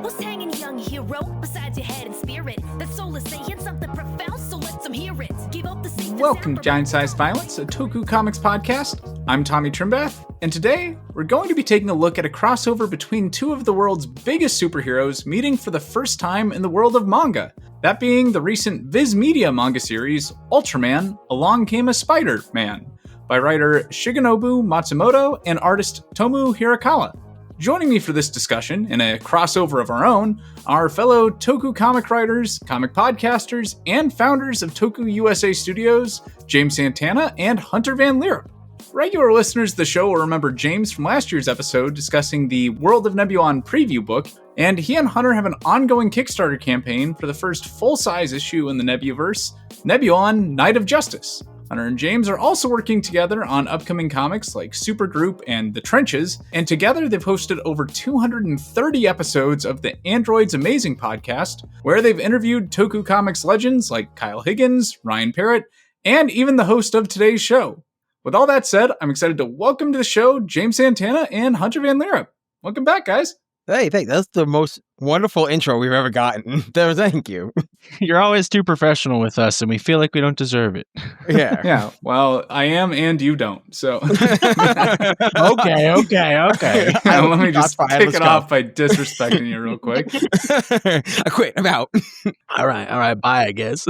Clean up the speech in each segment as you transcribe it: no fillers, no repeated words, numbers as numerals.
Who's hanging, young hero? Besides your head and spirit, that soul is saying something profound, so let them hear it. Give up the safe. Welcome to Giant Sized Violence, a Toku Comics podcast. I'm Tommy Trimbath, and today we're going to be taking a look at a crossover between two of the world's biggest superheroes meeting for the first time in the world of manga. That being the recent Viz Media manga series, Ultraman Along Came a Spider-Man, by writer Shigenobu Matsumoto and artist Tomu Hirakawa. Joining me for this discussion, in a crossover of our own, are fellow Toku comic writers, comic podcasters, and founders of Toku USA Studios, James Santana and Hunter Van Lierop. Regular listeners of the show will remember James from last year's episode discussing the World of Nebulon preview book, and he and Hunter have an ongoing Kickstarter campaign for the first full-size issue in the Nebuverse, Nebulon Night of Justice. Hunter and James are also working together on upcoming comics like Supergroup and The Trenches, and together they've hosted over 230 episodes of the Android's Amazing podcast, where they've interviewed Toku Comics legends like Kyle Higgins, Ryan Parrott, and even the host of today's show. With all that said, I'm excited to welcome to the show James Santana and Hunter Van Lireup. Welcome back, guys. Hey, thanks. That's the most wonderful intro we've ever gotten. Thank you. You're always too professional with us, and we feel like we don't deserve it. Yeah. Yeah, well, I am and you don't, so. Okay. Let me just kick it off by disrespecting you real quick. I quit. I'm out. All right. Bye, I guess.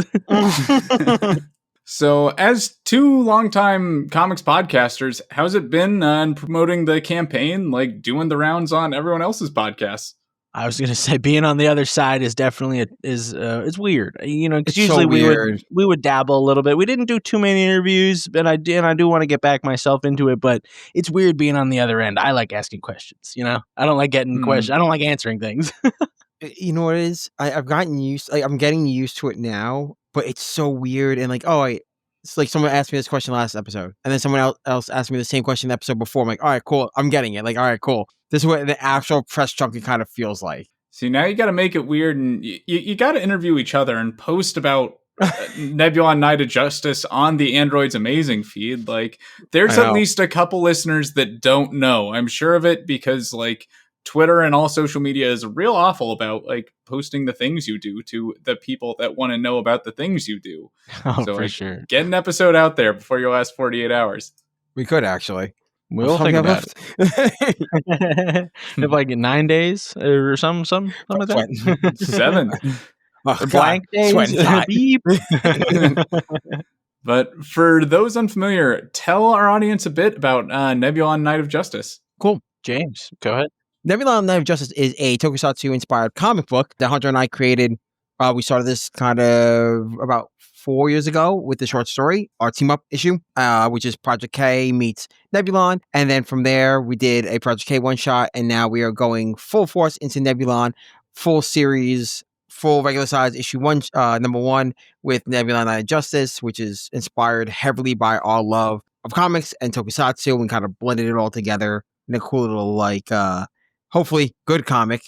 So, as two longtime comics podcasters, how's it been in promoting the campaign, like doing the rounds on everyone else's podcasts? I was gonna say being on the other side is definitely it's weird, because It's usually so weird. we would dabble a little bit. We didn't do too many interviews, and I do want to get back myself into it, but it's weird being on the other end. I like asking questions, I don't like getting questions. I don't like answering things. You know what it is? I've gotten used. I'm getting used to it now, but it's so weird. And it's like someone asked me this question last episode, and then someone else asked me the same question the episode before. I'm like, all right, cool. I'm getting it. Like, all right, cool. This is what the actual press junket kind of feels like. See, now you got to make it weird, and you got to interview each other and post about Nebulon Night of Justice on the Android's Amazing feed. Like, there's at least a couple listeners that don't know. I'm sure of it because, like, Twitter and all social media is real awful about, like, posting the things you do to the people that want to know about the things you do. Oh, so, for sure. Get an episode out there before your last 48 hours. We could actually. We'll think about it. If like 9 days or something like that. 7. Oh, Blank days. Beep. But for those unfamiliar, tell our audience a bit about Nebulon Night of Justice. Cool. James, go ahead. Nebulon Night of Justice is a tokusatsu-inspired comic book that Hunter and I created. We started this kind of about 4 years ago with the short story, our team-up issue, which is Project K meets Nebulon. And then from there, we did a Project K one-shot, and now we are going full force into Nebulon, full series, full regular-size issue number 1 with Nebulon Night of Justice, which is inspired heavily by our love of comics and tokusatsu, and kind of blended it all together in a cool little, hopefully good comic.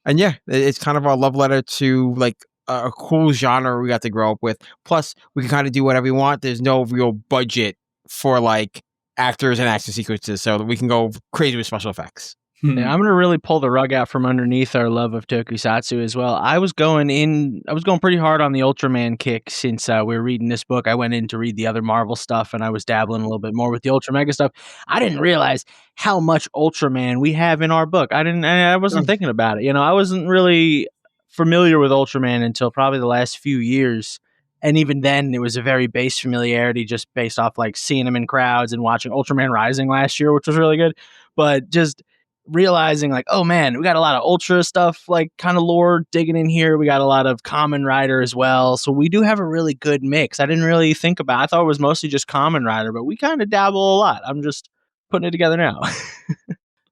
And yeah, it's kind of our love letter to like a cool genre we got to grow up with. Plus, we can kind of do whatever we want. There's no real budget for like actors and action sequences, so we can go crazy with special effects. Yeah, I'm gonna really pull the rug out from underneath our love of tokusatsu as well. I was going pretty hard on the Ultraman kick since we were reading this book. I went in to read the other Marvel stuff, and I was dabbling a little bit more with the Ultra Mega stuff. I didn't realize how much Ultraman we have in our book. I wasn't thinking about it. I wasn't really familiar with Ultraman until probably the last few years. And even then, it was a very base familiarity just based off like seeing him in crowds and watching Ultraman Rising last year, which was really good. But just realizing like, oh man, we got a lot of Ultra stuff, like kind of lore digging in here. We got a lot of Kamen Rider as well. So we do have a really good mix. I didn't really think about it. I thought it was mostly just Kamen Rider, but we kind of dabble a lot. I'm just putting it together now.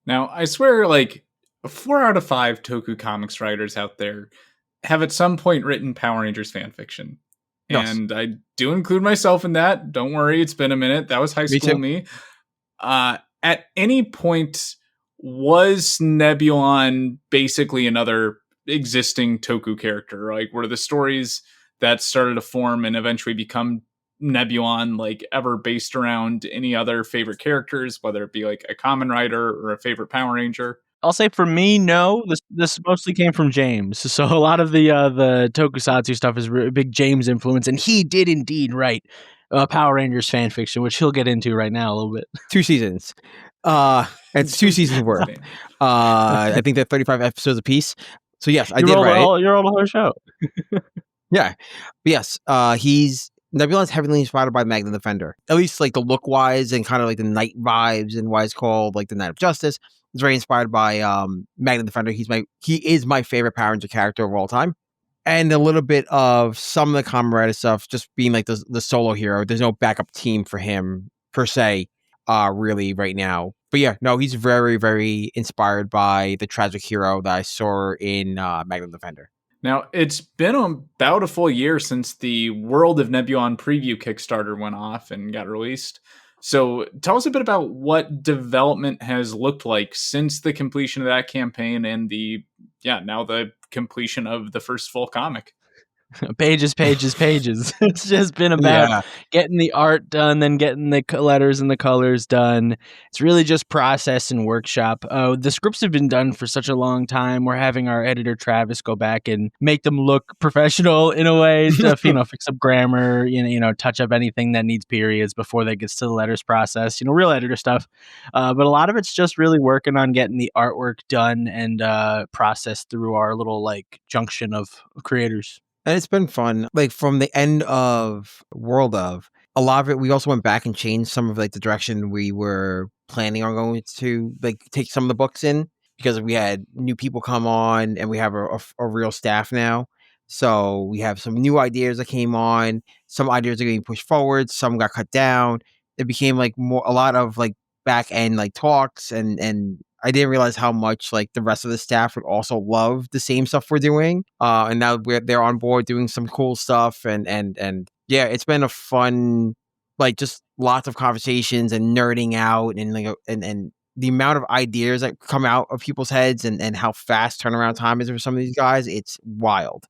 Now, I swear, like, 4 out of 5 Toku comics writers out there have at some point written Power Rangers fan fiction. Yes. And I do include myself in that. Don't worry, it's been a minute. That was high school me. At any point, was Nebulon basically another existing Toku character? Like, were the stories that started to form and eventually become Nebulon like ever based around any other favorite characters, whether it be like a Kamen Rider or a favorite Power Ranger? I'll say for me, no. This mostly came from James. So a lot of the tokusatsu stuff is a big James influence, and he did indeed write Power Rangers fan fiction, which he'll get into right now a little bit. 2 seasons. It's 2 seasons worth. I think they're 35 episodes apiece. So yes, I did write it. You rolled a whole show. Yeah. But yes, Nebulon's heavily inspired by Magna Defender. At least like the look wise and kind of like the knight vibes and why it's called like the Knight of Justice. It's very inspired by Magna Defender. He is my favorite Power Ranger character of all time. And a little bit of some of the Camarada stuff, just being like the solo hero. There's no backup team for him per se, really right now. But yeah, no, he's very, very inspired by the tragic hero that I saw in Magna Defender. Now, it's been about a full year since the World of Nebulon preview Kickstarter went off and got released. So tell us a bit about what development has looked like since the completion of that campaign and now the completion of the first full comic. Pages. It's just been about getting the art done, then getting the letters and the colors done. It's really just process and workshop. The scripts have been done for such a long time. We're having our editor Travis go back and make them look professional in a way to fix up grammar, touch up anything that needs periods before that gets to the letters process. Real editor stuff. But a lot of it's just really working on getting the artwork done and processed through our little like junction of creators. And it's been fun. Like from the end of World of, a lot of it, we also went back and changed some of like the direction we were planning on going to like take some of the books in, because we had new people come on and we have a real staff now. So we have some new ideas that came on. Some ideas are getting pushed forward. Some got cut down. It became like a lot of like back end like talks and I didn't realize how much like the rest of the staff would also love the same stuff we're doing. And now they're on board doing some cool stuff. And yeah, it's been a fun, like just lots of conversations and nerding out and like, and the amount of ideas that come out of people's heads and how fast turnaround time is for some of these guys. It's wild.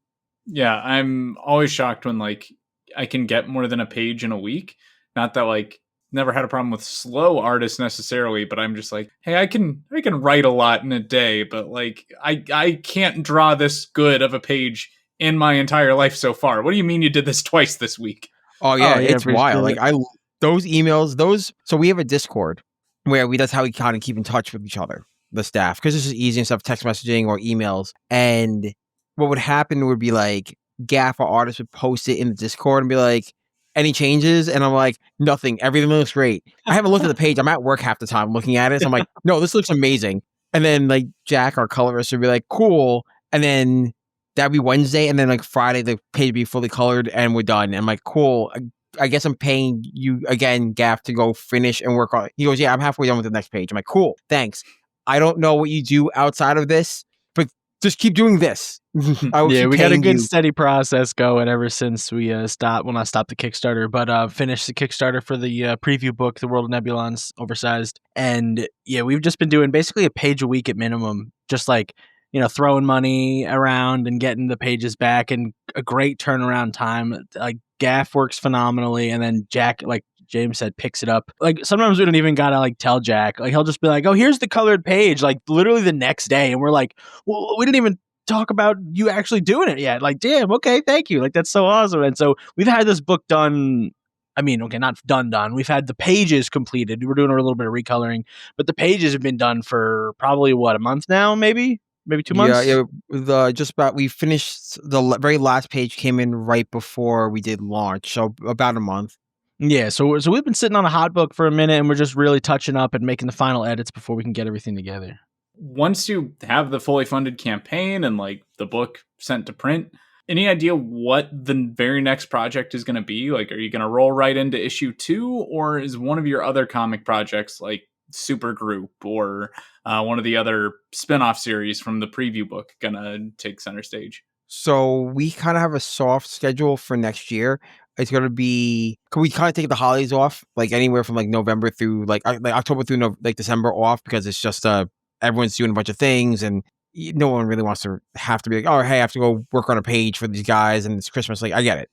Yeah. I'm always shocked when like I can get more than a page in a week. Not that like, never had a problem with slow artists necessarily, but I'm just like, hey, I can write a lot in a day, but like I can't draw this good of a page in my entire life so far. What do you mean you did this twice this week? Oh yeah, it's wild. Sure. Like those emails, so we have a Discord where that's how we kind of keep in touch with each other, the staff, because this is easy and stuff, text messaging or emails. And what would happen would be like Gaff or artists would post it in the Discord and be like, any changes? And I'm like, nothing. Everything looks great. I haven't looked at the page. I'm at work half the time looking at it. So I'm like, no, this looks amazing. And then like Jack, our colorist, would be like, cool. And then that'd be Wednesday. And then like Friday, the page would be fully colored and we're done. And I'm like, cool. I guess I'm paying you again, Gaff, to go finish and work on it. He goes, yeah, I'm halfway done with the next page. I'm like, cool. Thanks. I don't know what you do outside of this, but just keep doing this. Yeah, we had a good steady process going ever since we not stopped the Kickstarter, but finished the Kickstarter for the preview book, The World of Nebulon's Oversized. And yeah, we've just been doing basically a page a week at minimum, just like, throwing money around and getting the pages back, and a great turnaround time. Like Gaff works phenomenally, and then Jack, like James said, picks it up. Like sometimes we don't even gotta like tell Jack. Like he'll just be like, "Oh, here's the colored page," like literally the next day, and we're like, "Well, we didn't even talk about you actually doing it yet." Like, damn, okay, thank you. Like that's so awesome. And so we've had this book done. I mean, okay, not done. We've had the pages completed. We're doing a little bit of recoloring, but the pages have been done for probably a month now, maybe 2 months. Yeah. Just about, we finished the very last page came in right before we did launch, so about a month. Yeah, so we've been sitting on a hot book for a minute, and we're just really touching up and making the final edits before we can get everything together. Once you have the fully funded campaign and like the book sent to print, any idea what the very next project is going to be? Like, are you going to roll right into issue 2, or is one of your other comic projects like Supergroup or one of the other spin-off series from the preview book going to take center stage? So we kind of have a soft schedule for next year. It's going to be, we kind of take the holidays off, like anywhere from like November through like October through like December off, because it's just everyone's doing a bunch of things and no one really wants to have to be like, oh, hey, I have to go work on a page for these guys and it's Christmas. Like, I get it.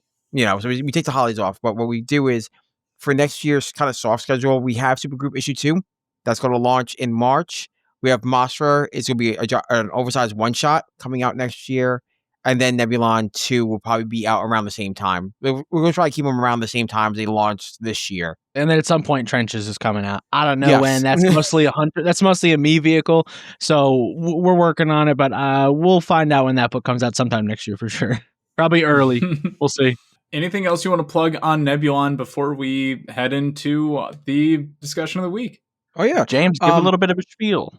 So we take the holidays off. But what we do is for next year's kind of soft schedule, we have Supergroup issue 2. That's going to launch in March. We have Mostra. It's going to be an oversized one-shot coming out next year. And then Nebulon 2 will probably be out around the same time. We're going to try to keep them around the same time as they launched this year. And then at some point, Trenches is coming out. I don't know Yes. when. That's mostly a hunter. That's mostly a me vehicle. So we're working on it, but we'll find out when that book comes out sometime next year for sure. Probably early. We'll see. Anything else you want to plug on Nebulon before we head into the discussion of the week? Oh, yeah. James, give a little bit of a spiel.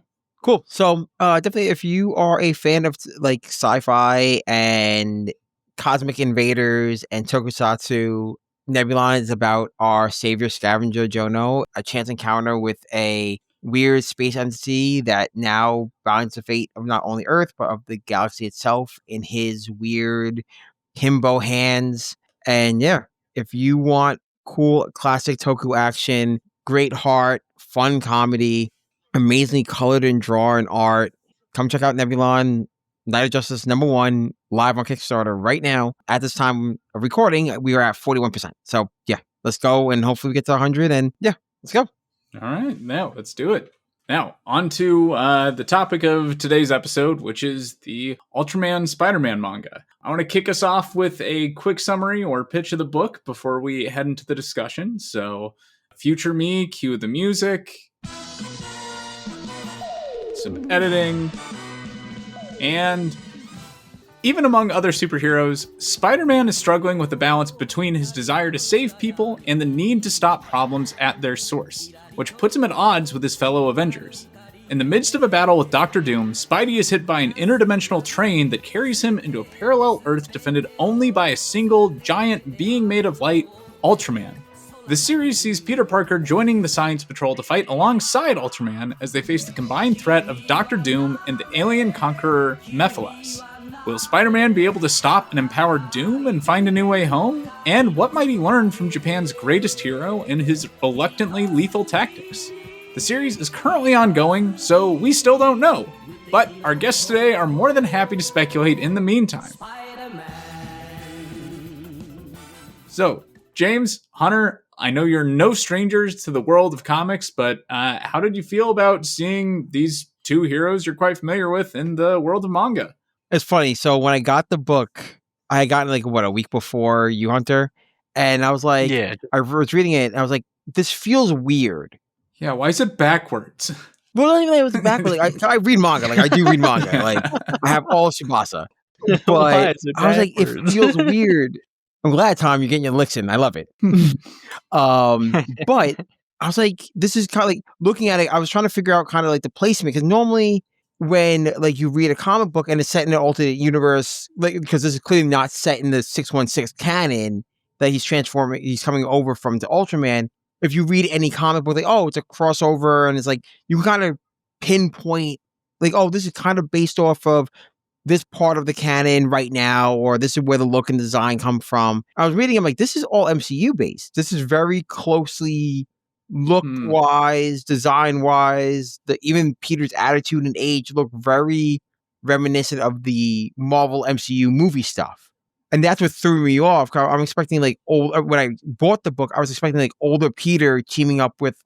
Cool. So definitely if you are a fan of like sci-fi and cosmic invaders and tokusatsu, Nebulon is about our savior scavenger Jono, a chance encounter with a weird space entity that now binds the fate of not only Earth, but of the galaxy itself in his weird himbo hands. And yeah, if you want cool classic toku action, great heart, fun comedy, amazingly colored and drawn art, come check out Nebulon Night of Justice #1 live on Kickstarter right now. At this time of recording, we are at 41%. So yeah, let's go and hopefully we get to 100. And yeah, let's go. All right, now let's do it. Now, on to the topic of today's episode, which is the Ultraman Spider-Man manga. I want to kick us off with a quick summary or pitch of the book before we head into the discussion. So, future me, cue the music, some editing, and even among other superheroes, Spider-Man is struggling with the balance between his desire to save people and the need to stop problems at their source, which puts him at odds with his fellow Avengers. In the midst of a battle with Dr. Doom, Spidey is hit by an interdimensional train that carries him into a parallel Earth defended only by a single giant being made of light, Ultraman. The series sees Peter Parker joining the Science Patrol to fight alongside Ultraman as they face the combined threat of Dr. Doom and the alien conqueror Mephiles. Will Spider-Man be able to stop and empower Doom and find a new way home? And what might he learn from Japan's greatest hero and his reluctantly lethal tactics? The series is currently ongoing, so we still don't know. But our guests today are more than happy to speculate in the meantime. So, James, Hunter, I know you're no strangers to the world of comics, but how did you feel about seeing these two heroes you're quite familiar with in the world of manga? It's funny. So when I got the book, I had gotten a week before you, Hunter, and I was like, Yeah. I was reading it, and I was like, this feels weird. Yeah, why is it backwards? Well, not even it was backwards. I read manga, I do read manga, I have all Tsubasa, Why but is it I was like, it backwards? feels weird. I'm glad, Tom, you're getting your licks in. I love it. But I was like, this is kind of like looking at it. I was trying to figure out kind of like the placement because normally when like you read a comic book and it's set in an alternate universe, like because this is clearly not set in the 616 canon that he's coming over from the Ultraman. If you read any comic book, like, oh, it's a crossover, and it's like you can kind of pinpoint, like, oh, this is kind of based off of this part of the canon right now, or this is where the look and design come from. I was reading, I'm like, this is all MCU based. This is very closely look wise, design wise. Even Peter's attitude and age look very reminiscent of the Marvel MCU movie stuff. And that's what threw me off. I'm expecting like when I bought the book, I was expecting like older Peter teaming up with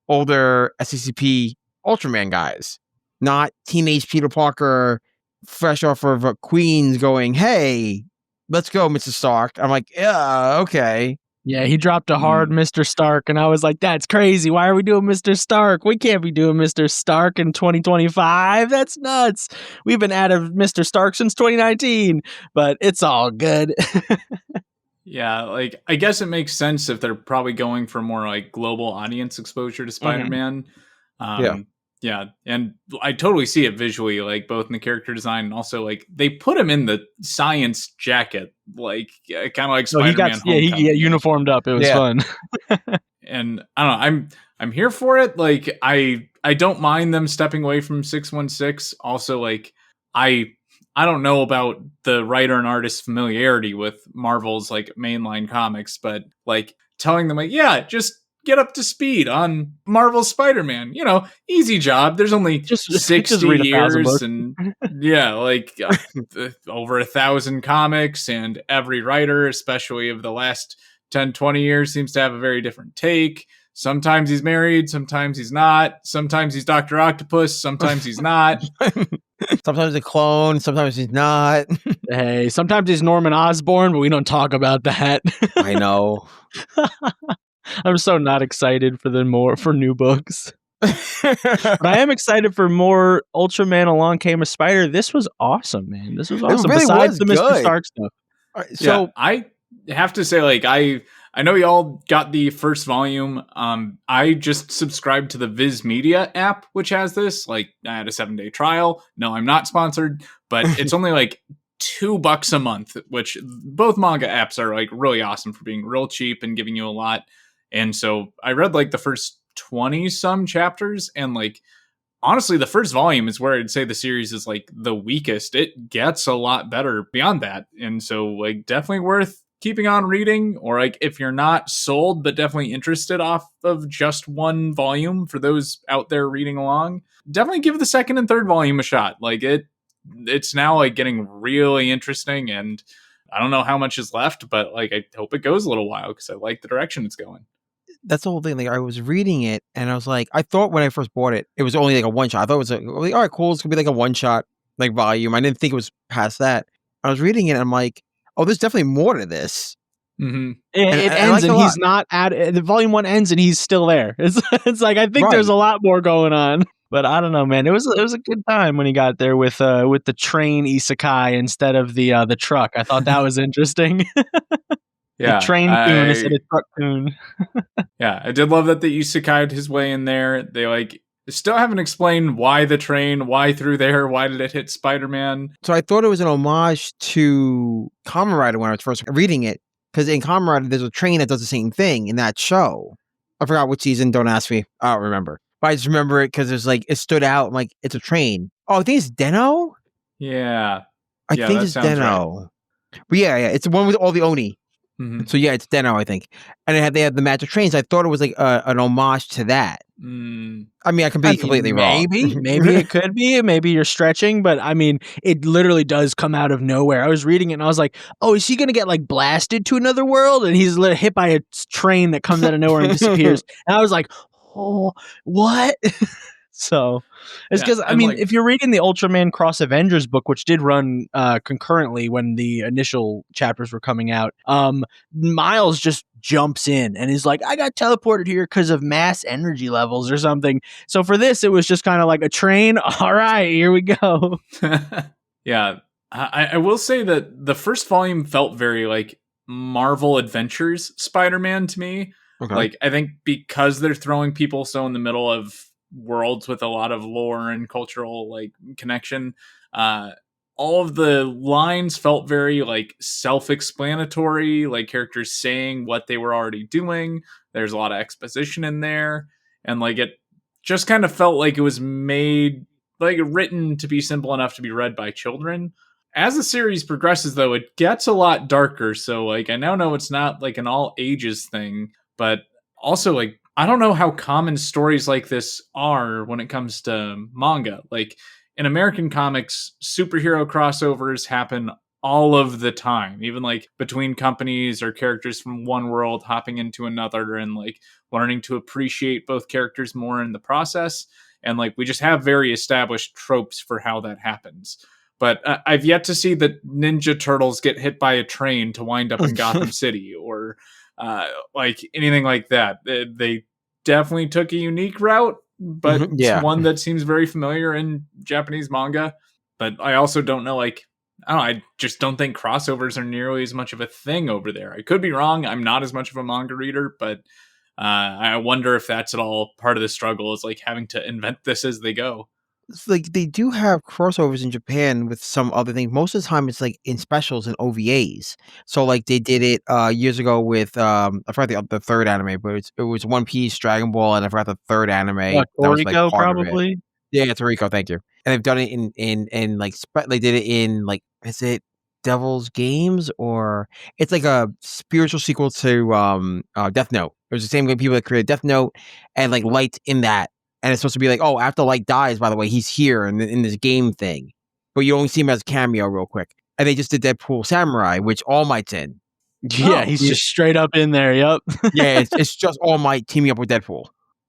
older SCCP Ultraman guys, not teenage Peter Parker fresh off of Queens going, hey, let's go, Mr. Stark. I'm like, yeah, okay. Yeah, he dropped a hard Mr. Stark, and I was like, that's crazy. Why are we doing Mr. Stark? We can't be doing Mr. Stark in 2025. That's nuts. We've been out of Mr. Stark since 2019, but it's all good. Yeah, like, I guess it makes sense if they're probably going for more like global audience exposure to Spider-Man. Yeah, and I totally see it visually, like both in the character design and also like they put him in the science jacket, like kind of like Spider-Man. He uniformed up. It was fun. And I don't know, I'm here for it. Like I don't mind them stepping away from 616. Also, like I don't know about the writer and artist's familiarity with Marvel's like mainline comics, but like telling them like, yeah, just get up to speed on Marvel Spider-Man. You know, easy job. There's only just 60 years and like over 1,000 comics, and every writer, especially of the last 10, 20 years, seems to have a very different take. sometimes he's married, sometimes he's not, sometimes he's Dr. Octopus, sometimes he's not. Sometimes a clone, sometimes he's not. Hey, sometimes he's Norman Osborn, but we don't talk about that. I know. I'm so not excited for new books. But I am excited for more Ultraman Along Came a Spider. This was awesome, man. This was awesome. really Besides was the Mr. good. Stark stuff. So I have to say, like, I know y'all got the first volume. I just subscribed to the Viz Media app, which has this. Like, I had a 7-day trial. No, I'm not sponsored, but it's only like $2 a month, which both manga apps are like really awesome for being real cheap and giving you a lot. And so I read like the first 20 some chapters, and like honestly the first volume is where I'd say the series is like the weakest. It gets a lot better beyond that, and so like definitely worth keeping on reading, or like if you're not sold but definitely interested off of just one volume, for those out there reading along, definitely give the second and third volume a shot. Like it's now like getting really interesting, and I don't know how much is left, but like I hope it goes a little while because I like the direction it's going. That's the whole thing. Like, I was reading it, and I was like, I thought when I first bought it, it was only like a one shot. I thought it was like, all right, cool. It's gonna be like a one shot like volume. I didn't think it was past that. I was reading it, and I'm like, oh, there's definitely more to this. Mm-hmm. It ends, and he's not at the volume 1 ends, and he's still there. It's like I think there's a lot more going on. But I don't know, man. It was a good time when he got there with the train isekai instead of the truck. I thought that was interesting. Yeah, the train coon instead of truck coon. Yeah, I did love that the isekai'd his way in there. They like still haven't explained why the train, why through there, why did it hit Spider-Man. So I thought it was an homage to Kamen Rider when I was first reading it, because in Kamen Rider there's a train that does the same thing in that show. I forgot which season. Don't ask me. I don't remember. But I just remember it because there's like it stood out. I'm like, it's a train. Oh, I think it's Deno. Yeah, I think it's Deno. Right. But yeah, it's the one with all the Oni. Mm-hmm. So yeah, it's Deno, I think. And they had the magic trains. I thought it was like an homage to that. I mean, I could be completely wrong. Maybe it could be. Maybe you're stretching, but I mean, it literally does come out of nowhere. I was reading it and I was like, oh, is he going to get like blasted to another world? And he's hit by a train that comes out of nowhere and disappears. And I was like, oh, what? So it's because, I mean, like, if you're reading the Ultraman Cross Avengers book, which did run concurrently when the initial chapters were coming out, Miles just jumps in and is like, I got teleported here because of mass energy levels or something. So for this, it was just kind of like a train. All right, here we go. Yeah, I will say that the first volume felt very like Marvel Adventures Spider-Man to me. Okay. Like, I think because they're throwing people so in the middle of worlds with a lot of lore and cultural like connection, all of the lines felt very like self-explanatory, like characters saying what they were already doing. There's a lot of exposition in there, and like it just kind of felt like it was made, like written to be simple enough to be read by children. As the series progresses though, it gets a lot darker, so like I now know it's not like an all ages thing, but also like I don't know how common stories like this are when it comes to manga. Like in American comics, superhero crossovers happen all of the time, even like between companies or characters from one world hopping into another and like learning to appreciate both characters more in the process. And like we just have very established tropes for how that happens. But I've yet to see the Ninja Turtles get hit by a train to wind up in Gotham City or like anything like that. They definitely took a unique route, but it's one that seems very familiar in Japanese manga. But I also don't know, like, I just don't think crossovers are nearly as much of a thing over there. I could be wrong. I'm not as much of a manga reader, but I wonder if that's at all part of the struggle, is like having to invent this as they go. It's like they do have crossovers in Japan with some other things. Most of the time it's like in specials and OVAs. So like they did it years ago with I forgot the third anime, but it was One Piece, Dragon Ball, and I forgot the third anime. Toriko, like probably. Yeah, Toriko, thank you. And they've done it in like they did it in like, is it Devil's Games, or it's like a spiritual sequel to Death Note. It was the same people that created Death Note, and like Light in that. And it's supposed to be like, oh, after Light dies, by the way, he's here in this game thing. But you only see him as a cameo real quick. And they just did Deadpool Samurai, which All Might's in. Yeah, he's just straight up in there. Yep. Yeah, it's just All Might teaming up with Deadpool.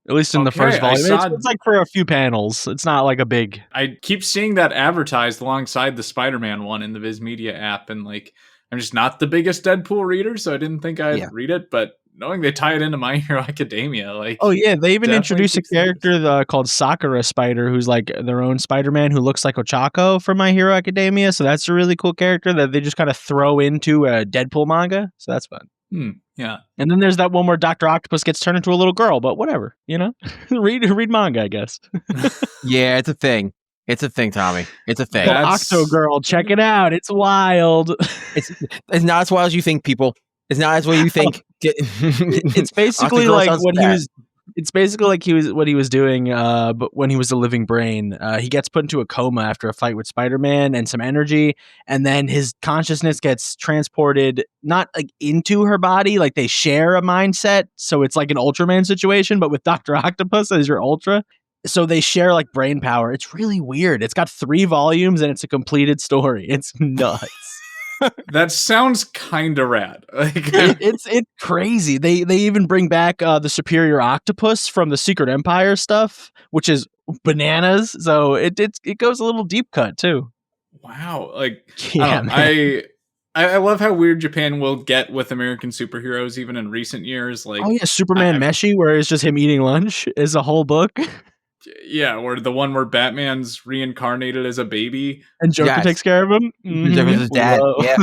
At least in the Okay, first I volume. saw- It's like for a few panels. It's not like a big. I keep seeing that advertised alongside the Spider-Man one in the Viz Media app, and like I'm just not the biggest Deadpool reader, so I didn't think I'd Yeah. read it. But knowing they tie it into My Hero Academia, like Oh yeah, they even definitely introduced a keeps things- character called Sakura Spider, who's like their own Spider-Man who looks like Ochako from My Hero Academia. So that's a really cool character that they just kind of throw into a Deadpool manga. So that's fun. yeah. And then there's that one where Dr. Octopus gets turned into a little girl, but whatever, read manga, I guess. Yeah, it's a thing. It's a thing, Tommy. It's a thing. That's- Octo Girl, check it out. It's wild. It's not as wild as you think, people. It's not as well you think. It's basically Girl like sounds what bad. he was. It's basically like what he was doing, but when he was a living brain, he gets put into a coma after a fight with Spider-Man and some energy, and then his consciousness gets transported not like into her body, like they share a mindset, so it's like an Ultraman situation, but with Dr. Octopus as your Ultra. So they share like brain power. It's really weird. It's got 3 volumes and it's a completed story. It's nuts. That sounds kind of rad. Like, It's crazy. They even bring back the Superior Octopus from the Secret Empire stuff, which is bananas. So it goes a little deep cut too. wow. Like, Yeah, I love how weird Japan will get with American superheroes, even in recent years. Like, oh yeah, Superman Meshi, where it's just him eating lunch, is a whole book, yeah, or the one where Batman's reincarnated as a baby, and Joker Yes. takes care of him. Joker's his dad. Yeah.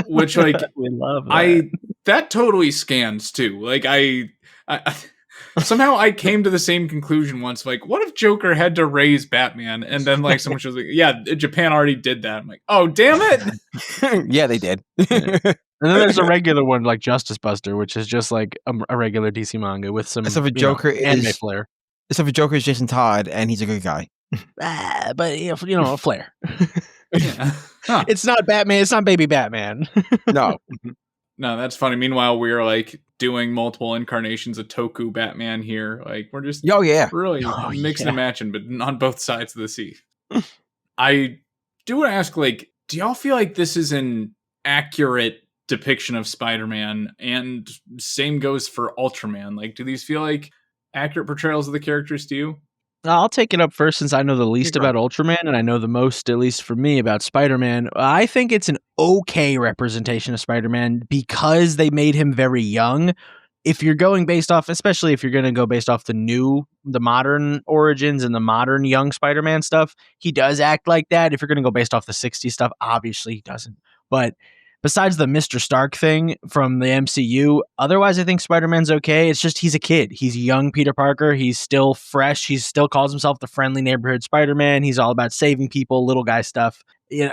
which like we love that. that totally scans too. Like I somehow I came to the same conclusion once. Like, what if Joker had to raise Batman, and then like someone was like, "Yeah, Japan already did that." I'm like, "Oh, damn it!" Yeah, they did. And then there's a regular one like Justice Buster, which is just like a regular DC manga with some Except for Joker anime is- flair. Except for Joker is Jason Todd, and he's a good guy. But a flair. Yeah. Huh. It's not Batman. It's not baby Batman. No. No, that's funny. Meanwhile, we're like doing multiple incarnations of Toku Batman here. Like, we're just Oh, yeah. really Oh, mixing yeah. and matching, but on both sides of the sea. I do want to ask, like, do y'all feel like this is an accurate depiction of Spider-Man? And same goes for Ultraman. Like, do these feel like accurate portrayals of the characters to you? I'll take it up first since I know the least You go. about Ultraman and I know the most, at least for me, about Spider-Man. I think it's an okay representation of Spider-Man because they made him very young. If you're going based off, especially if you're going to go based off the modern origins and the modern young Spider-Man stuff, he does act like that. If you're going to go based off the 60s stuff, obviously he doesn't. But besides the Mr. Stark thing from the MCU, otherwise I think Spider-Man's okay. It's just he's a kid. He's young Peter Parker. He's still fresh. He still calls himself the friendly neighborhood Spider-Man. He's all about saving people, little guy stuff.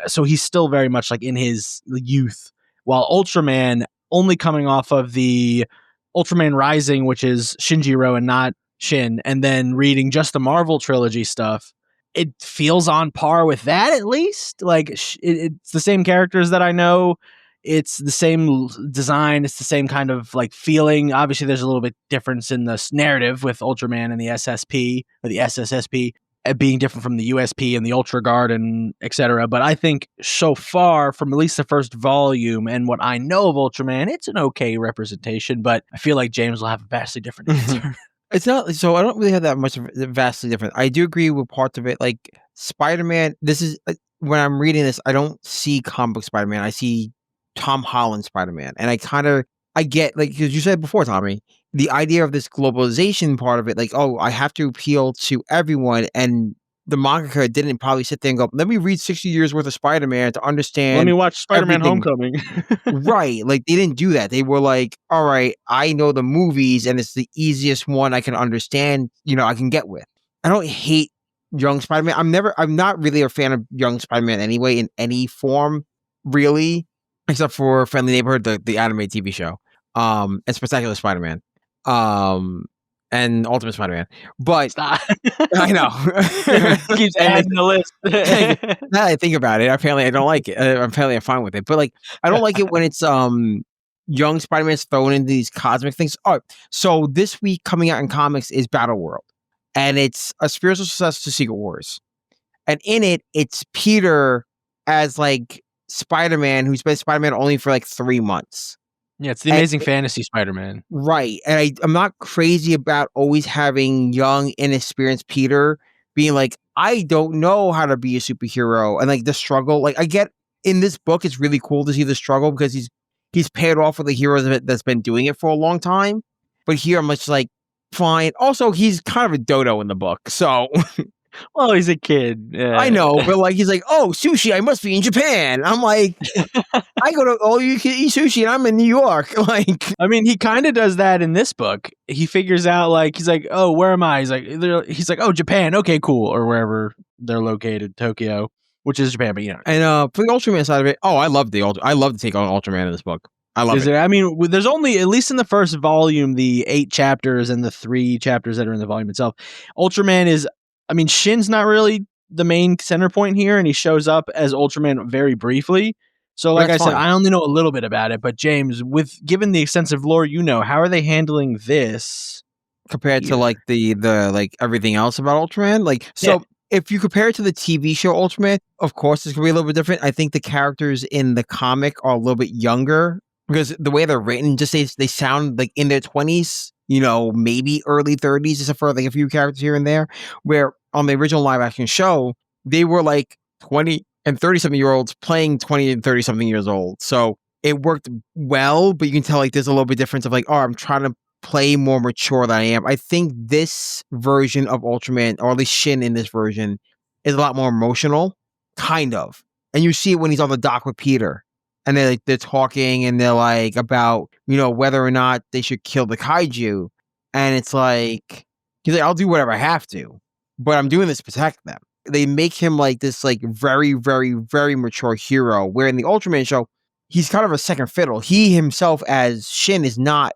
So he's still very much like in his youth. While Ultraman, only coming off of the Ultraman Rising, which is Shinjiro and not Shin, and then reading just the Marvel trilogy stuff, it feels on par with that at least. Like it's the same characters that I know. It's the same design. It's the same kind of like feeling. Obviously, there's a little bit difference in the narrative with Ultraman and the SSP or the SSSP being different from the USP and the Ultra Guard and etc. But I think so far, from at least the first volume and what I know of Ultraman, it's an okay representation. But I feel like James will have a vastly different answer. It's not, so I don't really have that much of vastly different. I do agree with parts of it. Like Spider-Man, this is, when I'm reading this, I don't see comic book Spider-Man. I see Tom Holland Spider-Man. And I get, like, because you said before, Tommy, the idea of this globalization part of it, like, oh, I have to appeal to everyone. And the mangaka didn't probably sit there and go, let me read 60 years worth of Spider-Man to understand. Let me watch Spider-Man everything. Homecoming. Right. Like they didn't do that. They were like, all right, I know the movies and it's the easiest one I can understand, I can get with. I don't hate young Spider-Man. I'm not really a fan of young Spider-Man anyway, in any form, really, except for Friendly Neighborhood, the anime TV show. And Spectacular Spider-Man. And Ultimate Spider-Man. But Stop. I know. Keeps And adding the list. now that I think about it, apparently I don't like it. Apparently I'm fine with it. But like, I don't like it when it's young Spider-Man's thrown into these cosmic things. Oh, so this week coming out in comics is Battle World. And it's a spiritual successor to Secret Wars. And in it, it's Peter as like Spider-Man, who's been Spider-Man only for like 3 months. Yeah, it's the Amazing Fantasy Spider-Man. Right. And I'm not crazy about always having young, inexperienced Peter being like, I don't know how to be a superhero. And like the struggle, like I get in this book, it's really cool to see the struggle because he's paired off with a hero that's been doing it for a long time. But here I'm just like, fine. Also, he's kind of a dodo in the book. So Well, he's a kid. I know, but like he's like, oh, sushi, I must be in Japan. I'm like, I go to all you can eat sushi and I'm in New York. Like, I mean, he kind of does that in this book. He figures out like he's like, oh, where am I? He's like, oh, Japan. Okay, cool, or wherever they're located, Tokyo, which is Japan, but you know. And for the Ultraman side of it, I love to take on Ultraman in this book. I love it. I mean, there's only, at least in the first volume, the 8 chapters and the 3 chapters that are in the volume itself. Ultraman is, I mean, Shin's not really the main center point here, and he shows up as Ultraman very briefly. So, like I said, I only know a little bit about it. But James, given the extensive lore you know, how are they handling this compared to like the like everything else about Ultraman? Like, so if you compare it to the TV show Ultraman, of course it's gonna be a little bit different. I think the characters in the comic are a little bit younger because the way they're written, just they sound like in their 20s, you know, maybe early 30s, except for like a few characters here and there. Where on the original live action show, they were like 20 and 30-something-year-olds playing 20 and 30-something years old. So it worked well, but you can tell like there's a little bit difference of like, oh, I'm trying to play more mature than I am. I think this version of Ultraman, or at least Shin in this version, is a lot more emotional, kind of. And you see it when he's on the dock with Peter. And they're talking and they're like about, you know, whether or not they should kill the kaiju. And it's like, he's like, I'll do whatever I have to, but I'm doing this to protect them. They make him like this like very, very, very mature hero, where in the Ultraman show, he's kind of a second fiddle. He himself as Shin is not,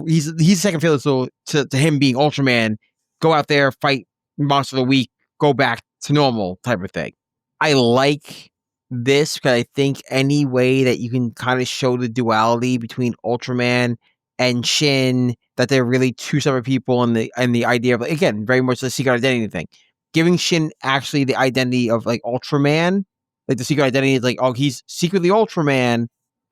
he's second fiddle to him being Ultraman, go out there, fight monster of the week, go back to normal type of thing. I like this because I think any way that you can kind of show the duality between Ultraman and Shin, that they're really two separate people, and the idea of, again, very much the secret identity thing. Giving Shin actually the identity of like Ultraman, like the secret identity is like, oh, he's secretly Ultraman,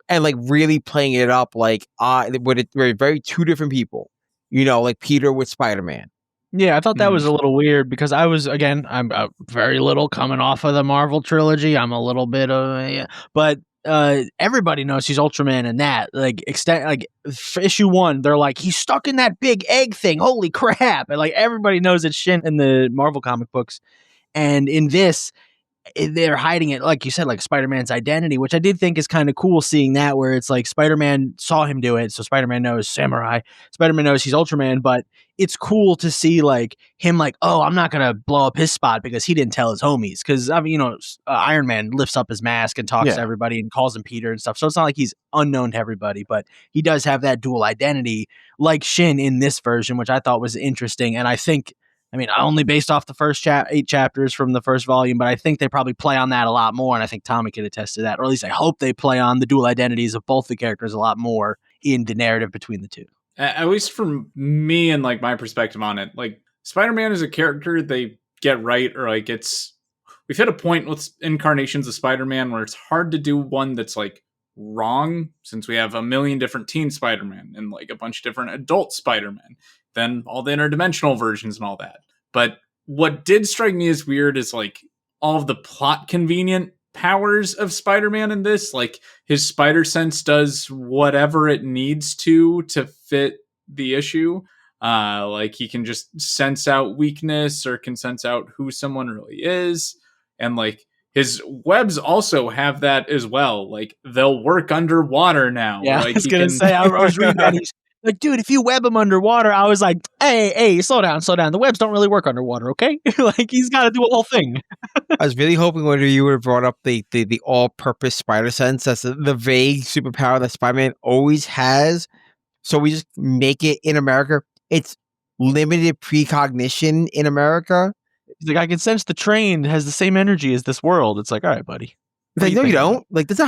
and like really playing it up like we're very two different people, you know, like Peter with Spider-Man. Yeah, I thought that was a little weird because I'm very little coming off of the Marvel trilogy. I'm a little bit of, but everybody knows he's Ultraman in that. Like, for issue 1, they're like, he's stuck in that big egg thing. Holy crap. And like, everybody knows it's Shin in the Marvel comic books. And in this, they're hiding it, like you said, like Spider-Man's identity, which I did think is kind of cool, seeing that, where it's like Spider-Man saw him do it, so Spider-Man knows Samurai, Spider-Man knows he's Ultraman, but it's cool to see like him like, oh, I'm not gonna blow up his spot because he didn't tell his homies, because I mean, you know, Iron Man lifts up his mask and talks to everybody and calls him Peter and stuff, so it's not like he's unknown to everybody, but he does have that dual identity like Shin in this version, which I thought was interesting. And I think, I mean, only based off the first 8 chapters from the first volume, but I think they probably play on that a lot more, and I think Tommy could attest to that, or at least I hope they play on the dual identities of both the characters a lot more in the narrative between the two. At least from me and like my perspective on it, like Spider-Man is a character they get right, or like we've hit a point with incarnations of Spider-Man where it's hard to do one that's like wrong, since we have a million different teen Spider-Man and like a bunch of different adult Spider-Man, then all the interdimensional versions and all that. But what did strike me as weird is like all of the plot convenient powers of Spider-Man in this. Like his spider sense does whatever it needs to fit the issue. Like he can just sense out weakness, or can sense out who someone really is. And like his webs also have that as well. Like they'll work underwater now. Yeah, like I was gonna say, I was reading that. He's like, dude, if you web him underwater, I was like, hey, slow down. The webs don't really work underwater, okay? Like he's got to do a whole thing. I was really hoping whether you would have brought up the all-purpose spider sense. That's the vague superpower that Spider-Man always has. So we just make it in America. It's limited precognition in America. He's like, I can sense the train has the same energy as this world. It's like, all right, buddy. It's like, no, you don't. Like, that's not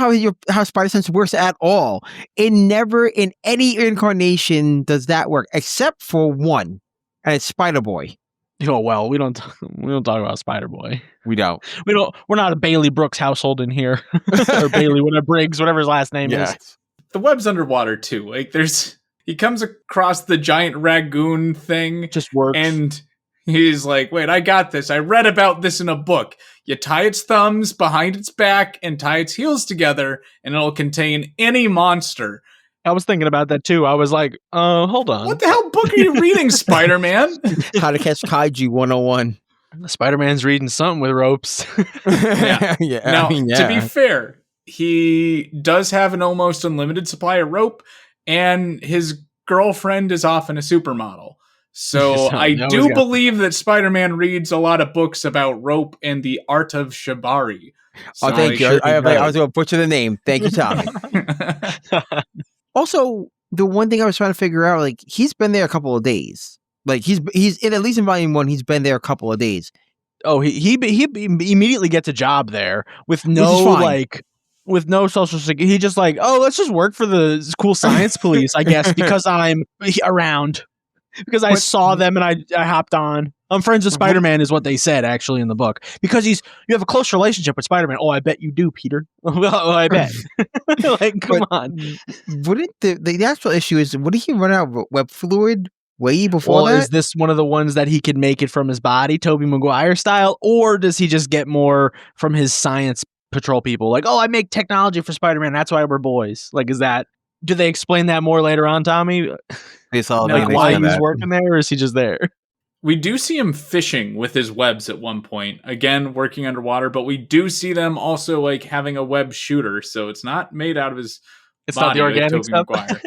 how spider sense works at all. It never, in any incarnation, does that work, except for one, and it's Spider Boy. Oh well, we don't talk about Spider Boy. We don't. We're not a Bailey Brooks household in here, or Bailey Briggs, whatever his last name is. the web's underwater too. Like he comes across the giant Ragoon thing. Just works. And he's like, wait, I got this. I read about this in a book. You tie its thumbs behind its back and tie its heels together, and it'll contain any monster. I was thinking about that too. I was like, hold on. What the hell book are you reading, Spider-Man? How to Catch Kaiju 101. Spider-Man's reading something with ropes. Yeah. Now, I mean, to be fair, he does have an almost unlimited supply of rope, and his girlfriend is often a supermodel. So I do believe that Spider-Man reads a lot of books about rope and the art of shibari. So oh, thank you. I was going to butcher the name. Thank you, Tommy. Also, the one thing I was trying to figure out, like, he's been there a couple of days. Like, he's in, at least in volume 1, he's been there a couple of days. Oh, he immediately gets a job there with no with no social security. He just like, oh, let's just work for the cool science police, I guess, because I'm around. Because I saw them and I hopped on. I'm friends with Spider-Man is what they said actually in the book. Because you have a close relationship with Spider-Man. Oh, I bet you do, Peter. Oh, I bet. Like, come on. Wouldn't the actual issue is, wouldn't he run out of web fluid way before that? Is this one of the ones that he could make it from his body, Tobey Maguire style? Or does he just get more from his science patrol people? Like, oh, I make technology for Spider-Man. That's why we're boys. Like, do they explain that more later on, Tommy? Why he's working there, or is he just there? We do see him fishing with his webs at one point. Again, working underwater, but we do see them also like having a web shooter, so it's not made out of his body, not the organic like stuff. Maguire.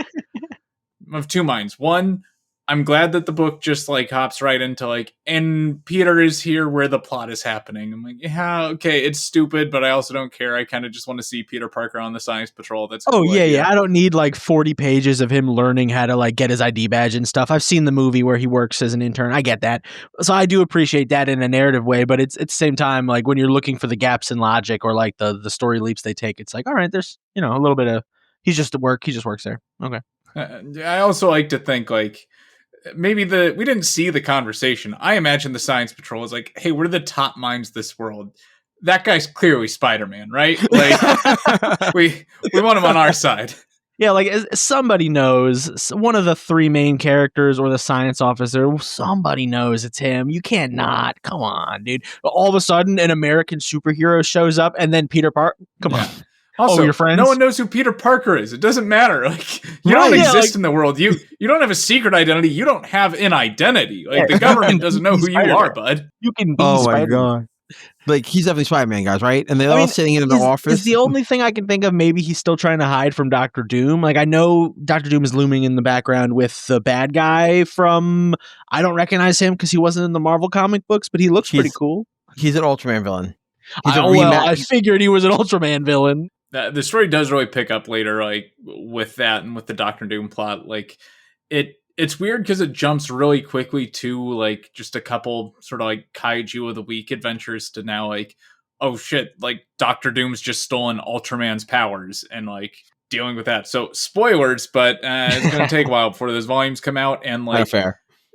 I have two minds. One, I'm glad that the book just like hops right into like, and Peter is here where the plot is happening. I'm like, yeah, okay, it's stupid, but I also don't care. I kind of just want to see Peter Parker on the Science Patrol. That's yeah. I don't need like 40 pages of him learning how to like get his ID badge and stuff. I've seen the movie where he works as an intern. I get that, so I do appreciate that in a narrative way. But it's at the same time, like when you're looking for the gaps in logic or like the story leaps they take, it's like, all right, there's a little bit of he's just at work. He just works there. Okay. I also like to think like, maybe we didn't see the conversation. I imagine the Science Patrol is like, hey, we're the top minds of this world. That guy's clearly Spider-Man, right? Like, we want him on our side. Yeah, like somebody knows, one of the three main characters or the science officer, somebody knows it's him. You can't not. Come on, dude. All of a sudden, an American superhero shows up and then Peter Parker. Come on. Also, your friends? No one knows who Peter Parker is. It doesn't matter. Like, you don't exist in the world. You don't have a secret identity. You don't have an identity. Like, the government doesn't know who you are, bud. You can be Oh Spider-Man. my god. Like, he's definitely Spider-Man, guys, right? And they're all sitting in the office. Is the only thing I can think of, maybe he's still trying to hide from Dr. Doom. Like, I know Dr. Doom is looming in the background with the bad guy from, I don't recognize him because he wasn't in the Marvel comic books, but he looks pretty cool. He's an Ultraman villain. I figured he was an Ultraman villain. The story does really pick up later, like with that and with the Doctor Doom plot. Like it's weird because it jumps really quickly to like just a couple sort of like kaiju of the week adventures to now like, oh shit, like Doctor Doom's just stolen Ultraman's powers and like dealing with that. So spoilers, but it's gonna take a while before those volumes come out, and like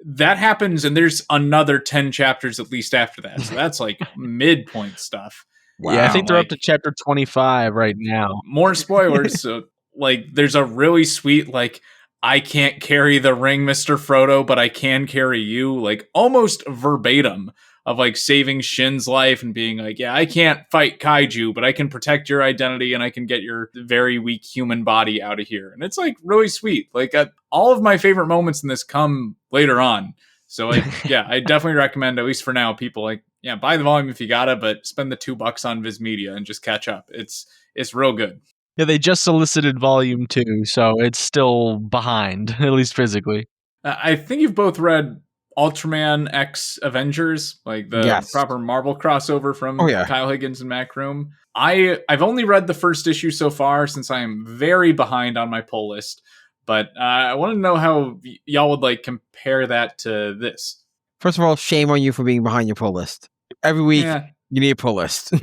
that happens, and there's another 10 chapters at least after that. So that's like midpoint stuff. Wow. Yeah, I think they're up to chapter 25 right now. More spoilers. So, like, there's a really sweet, like, I can't carry the ring, Mr. Frodo, but I can carry you. Like, almost verbatim of, like, saving Shin's life and being like, yeah, I can't fight kaiju, but I can protect your identity and I can get your very weak human body out of here. And it's, like, really sweet. Like, all of my favorite moments in this come later on. So, like, yeah, I definitely recommend, at least for now, people, like, yeah, buy the volume if you gotta, but spend the $2 on Viz Media and just catch up. It's real good. Yeah, they just solicited volume 2, so it's still behind, at least physically. I think you've both read Ultraman X Avengers, like the proper Marvel crossover from Kyle Higgins and Mac Room. I've only read the first issue so far since I am very behind on my pull list, but I want to know how y'all would like compare that to this. First of all, shame on you for being behind your pull list. Every week, you need a pull list.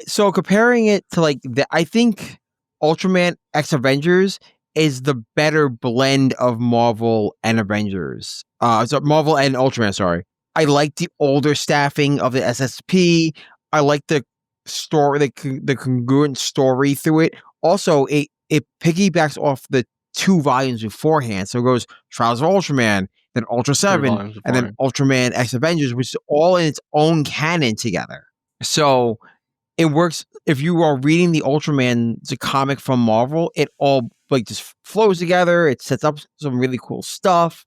So comparing it to like, I think Ultraman X Avengers is the better blend of Marvel and Avengers. So Marvel and Ultraman, sorry. I like the older staffing of the SSP. I like the story, the congruent story through it. Also, it piggybacks off the 2 volumes beforehand. So it goes Trials of Ultraman, then Ultra 7, volumes and then Ultraman X Avengers, which is all in its own canon together. So it works. If you are reading the Ultraman, it's a comic from Marvel, it all like just flows together. It sets up some really cool stuff.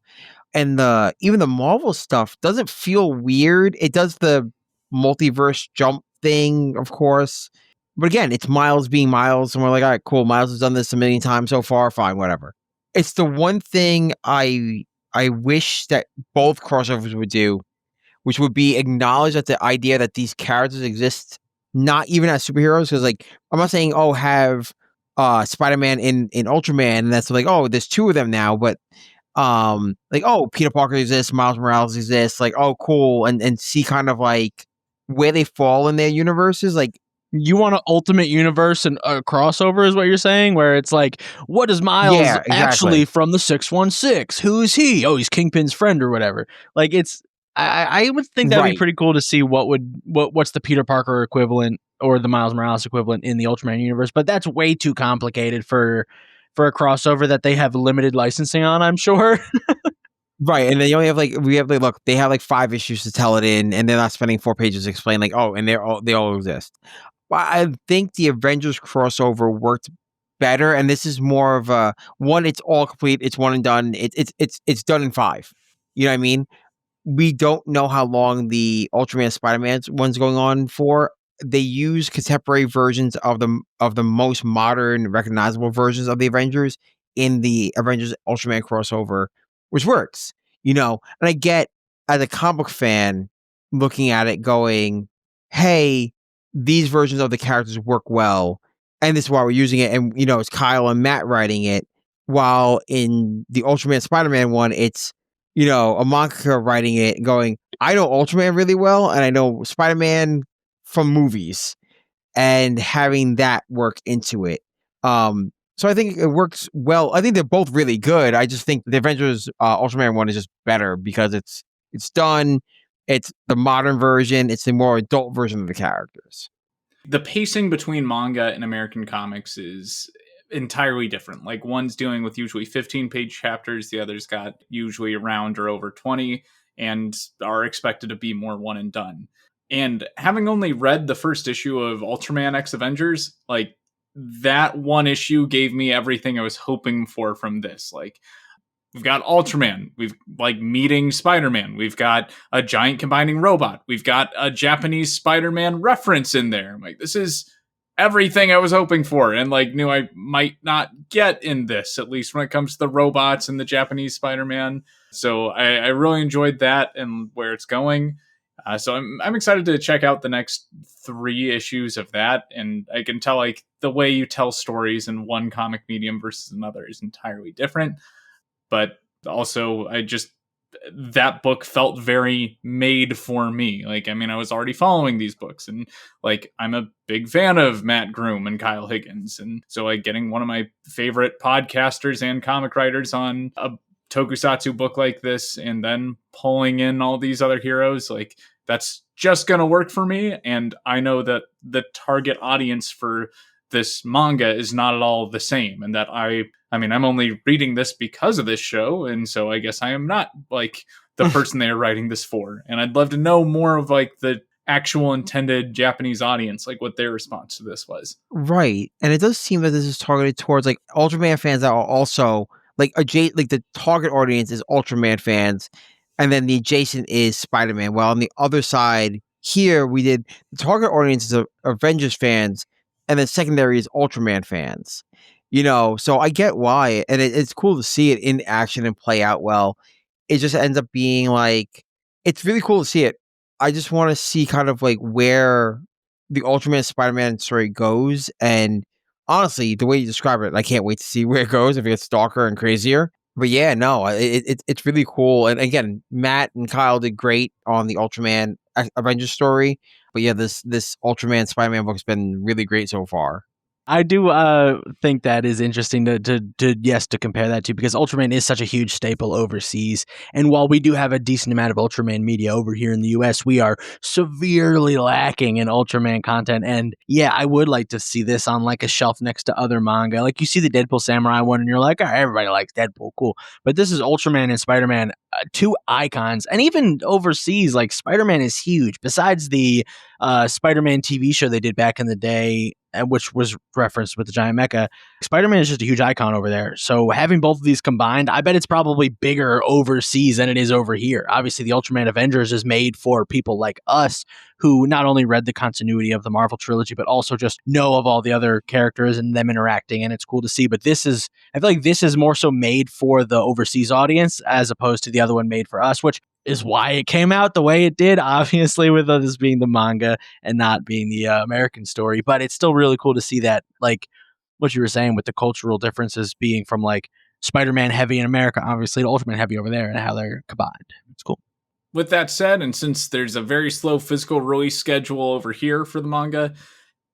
And even the Marvel stuff doesn't feel weird. It does the multiverse jump thing, of course. But again, it's Miles being Miles, and we're like, all right, cool. Miles has done this a million times so far. Fine, whatever. It's the one thing I wish that both crossovers would do, which would be acknowledge that the idea that these characters exist, not even as superheroes, because like I'm not saying have Spider-Man in Ultraman, and that's like, oh, there's 2 of them now, but like, oh, Peter Parker exists, Miles Morales exists, like, oh, cool, and see kind of like where they fall in their universes. Like, you want an ultimate universe and a crossover is what you're saying, where it's like, what is Miles actually from the 616? Who is he? Oh, he's Kingpin's friend or whatever. Like, it's I would think that'd be pretty cool to see what's the Peter Parker equivalent or the Miles Morales equivalent in the Ultraman universe, but that's way too complicated for a crossover that they have limited licensing on, I'm sure. Right, and they only have look, they have like 5 issues to tell it in, and they're not spending 4 pages to explain like, oh, and they all exist. But I think the Avengers crossover worked better, and this is more of a one. It's all complete. It's one and done. It's done in 5. You know what I mean? We don't know how long the Ultraman Spider-Man one's going on for. They use contemporary versions of the most modern, recognizable versions of the Avengers in the Avengers Ultraman crossover, which works. And I get, as a comic fan, looking at it going, hey, these versions of the characters work well, and this is why we're using it. And it's Kyle and Matt writing it, while in the Ultraman Spider-Man one, it's a mangaka writing it, going, I know Ultraman really well, and I know Spider-Man from movies, and having that work into it. So I think it works well. I think they're both really good. I just think the Avengers Ultraman one is just better because it's done. It's the modern version. It's the more adult version of the characters. The pacing between manga and American comics is entirely different. Like, one's dealing with usually 15-page chapters, the other's got usually around or over 20, and are expected to be more one and done. And having only read the first issue of Ultraman X Avengers, like, that one issue gave me everything I was hoping for from this. Like, we've got Ultraman, we've like meeting Spider-Man, we've got a giant combining robot, we've got a Japanese Spider-Man reference in there. Like, this is everything I was hoping for, and like knew I might not get in this, at least when it comes to the robots and the Japanese Spider-Man. So I really enjoyed that and where it's going. So I'm excited to check out the next 3 issues of that, and I can tell like the way you tell stories in one comic medium versus another is entirely different. But also, that book felt very made for me. Like, I mean, I was already following these books, and like, I'm a big fan of Matt Groom and Kyle Higgins. And so like getting one of my favorite podcasters and comic writers on a tokusatsu book like this, and then pulling in all these other heroes, like, that's just going to work for me. And I know that the target audience for this manga is not at all the same, and that I'm only reading this because of this show, and so I guess I am not like the person they are writing this for. And I'd love to know more of like the actual intended Japanese audience, like what their response to this was. Right. And it does seem that this is targeted towards like Ultraman fans that are also like the target audience is Ultraman fans, and then the adjacent is Spider-Man. Well, on the other side here, we did the target audience is Avengers fans, and then secondary is Ultraman fans. So I get why, and it's cool to see it in action and play out well. It just ends up being like, it's really cool to see it. I just want to see kind of like where the Ultraman Spider-Man story goes, and honestly, the way you describe it, I can't wait to see where it goes, if it gets darker and crazier. But yeah, no, it's really cool. And again, Matt and Kyle did great on the Ultraman Avengers story. But yeah, this Ultraman Spider-Man book's been really great so far. I do think that is interesting to compare that to, because Ultraman is such a huge staple overseas. And while we do have a decent amount of Ultraman media over here in the US, we are severely lacking in Ultraman content. And yeah, I would like to see this on like a shelf next to other manga. Like you see the Deadpool Samurai one and you're like, all right, everybody likes Deadpool, cool. But this is Ultraman and Spider-Man, two icons. And even overseas, like Spider-Man is huge. Besides the Spider-Man TV show they did back in the day, which was referenced with the giant mecha, Spider-Man is just a huge icon over there. So having both of these combined, I bet it's probably bigger overseas than it is over here. Obviously, the Ultraman Avengers is made for people like us who not only read the continuity of the Marvel trilogy, but also just know of all the other characters and them interacting, and it's cool to see. But I feel like this is more so made for the overseas audience as opposed to the other one made for us, which is why it came out the way it did, obviously, with this being the manga and not being the American story. But it's still really cool to see that, like what you were saying with the cultural differences being from like Spider-Man heavy in America, obviously, to Ultraman heavy over there, and how they're combined. It's cool. With that said, and since there's a very slow physical release schedule over here for the manga,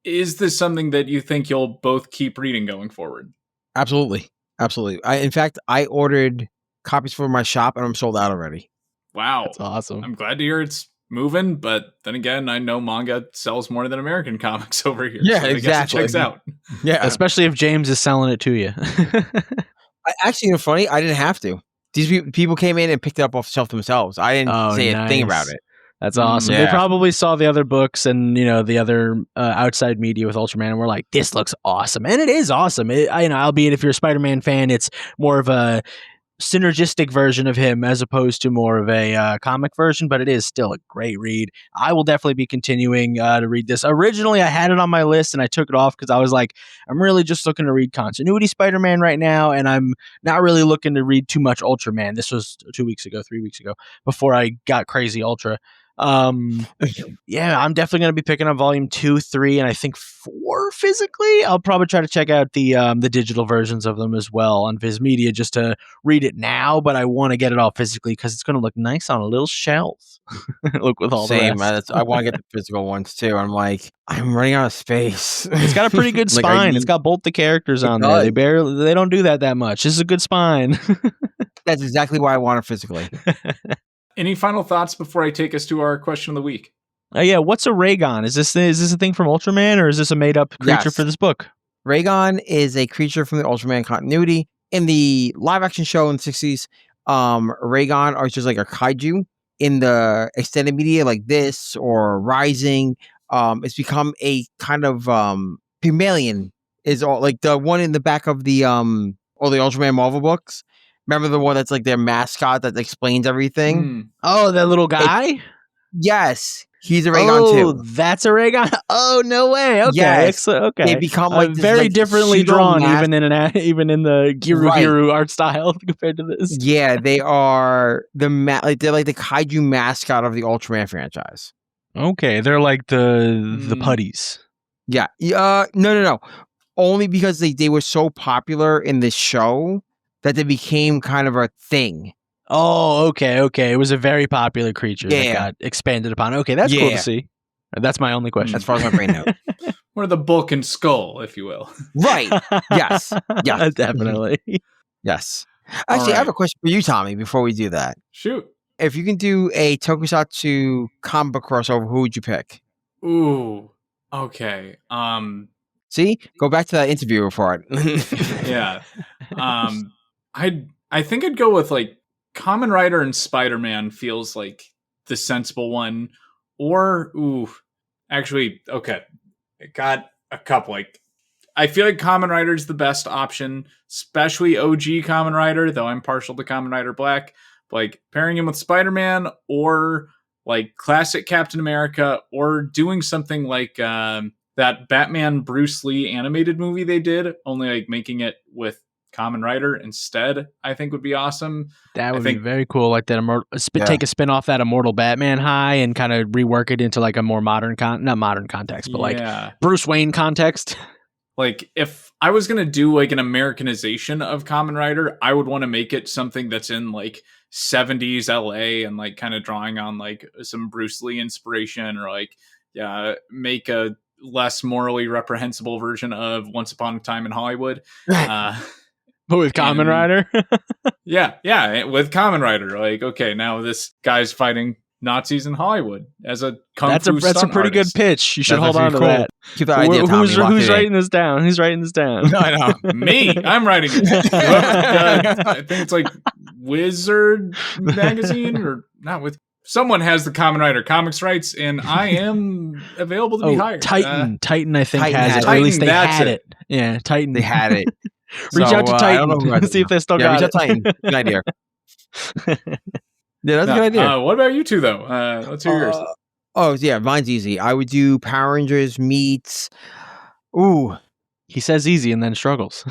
is this something that you think you'll both keep reading going forward? Absolutely. In fact, I ordered copies for my shop and I'm sold out already. Wow. That's awesome. I'm glad to hear it's moving, but then again, I know manga sells more than American comics over here. Yeah, so I exactly. guess it checks out. Yeah. Especially if James is selling it to you. Actually, you know, funny, I didn't have to. These people came in and picked it up off the shelf themselves. I didn't say a thing about it. That's awesome. Yeah. They probably saw the other books and, you know, the other outside media with Ultraman and were like, this looks awesome. And it is awesome. Albeit if you're a Spider-Man fan, it's more of a synergistic version of him as opposed to more of a comic version, but it is still a great read. I will definitely be continuing to read this. Originally, I had it on my list and I took it off because I was like, I'm really just looking to read continuity Spider-Man right now, and I'm not really looking to read too much Ultraman. This was 3 weeks ago, before I got crazy Ultra. Yeah, I'm definitely going to be picking up volume 2, 3, and I think 4 physically. I'll probably try to check out the digital versions of them as well on Viz Media just to read it now, but I want to get it all physically because it's going to look nice on a little shelf. Look with all Same, the rest. I want to get the physical ones too. I'm like, I'm running out of space. It's got a pretty good Like, spine. It's got both the characters on there. They don't do that much. This is a good spine. That's exactly why I want it physically. Any final thoughts before I take us to our question of the week? Yeah, what's a Raygon? Is this a thing from Ultraman, or is this a made up creature for this book? Raygon is a creature from the Ultraman continuity. In the live action show in the 60s, Raygon are just like a kaiju. In the extended media like this or Rising, it's become a kind of Pygmalion, is all like the one in the back of the all the Ultraman Marvel books. Remember the one that's like their mascot that explains everything? Oh, that little guy? Yes. He's a Raygon too. That's a Raygon. Oh, no way. Okay. Yes. Okay. They become like this, very like, differently drawn, even in the Right. Giru art style compared to this. Yeah, they are they're like the kaiju mascot of the Ultraman franchise. Okay, they're like the putties. Yeah. No. Only because they were so popular in the show that they became kind of a thing. Oh, okay. It was a very popular creature that got expanded upon. Okay, that's cool to see. That's my only question. As far as my brain knows. Or the bulk and skull, if you will. Right. Yes. Yeah. Definitely. Yes. Actually, I have a question for you, Tommy, before we do that. Shoot. If you can do a tokusatsu comic book crossover, who would you pick? Ooh. Okay. See? Go back to that interview report. Yeah. I think I'd go with like Kamen Rider and Spider-Man feels like the sensible one. Or actually, okay. I got a couple. Like I feel like Kamen Rider is the best option, especially OG Kamen Rider, though I'm partial to Kamen Rider Black. But like pairing him with Spider-Man or like classic Captain America or doing something like that Batman Bruce Lee animated movie they did, only like making it with Kamen Rider instead, I think would be awesome. That would be very cool. Like that, take a spin off that Immortal Batman high and kind of rework it into like a more modern not modern context, but like Bruce Wayne context. Like if I was going to do like an Americanization of Kamen Rider, I would want to make it something that's in like 70s LA and like kind of drawing on like some Bruce Lee inspiration, or like make a less morally reprehensible version of Once Upon a Time in Hollywood. Uh, But with Kamen and- Rider? yeah, with Kamen Rider. Like, okay, now this guy's fighting Nazis in Hollywood as a kung That's fu a stunt pretty artist. good pitch. You should That's hold on to actually cool. that. Keep that idea, Tommy. Who's Lock it in. writing this down? Who's writing this down? I know. Me, I'm writing it. I think it's like Wizard Magazine or not with. Someone has the Kamen Rider comics rights, and I am available to be hired. Titan. Titan, I think, Titan has has it. Or at least Titan, they that's had it. it. Yeah, Titan. They had it. Reach out to I don't know who Titan. has it See if now. they still Yeah, got reach it. out to Titan. Good idea. Yeah, that's a good idea. What about you two, though? Let's hear yours. Oh, yeah, mine's easy. I would do Power Rangers meets... Ooh. He says easy and then struggles.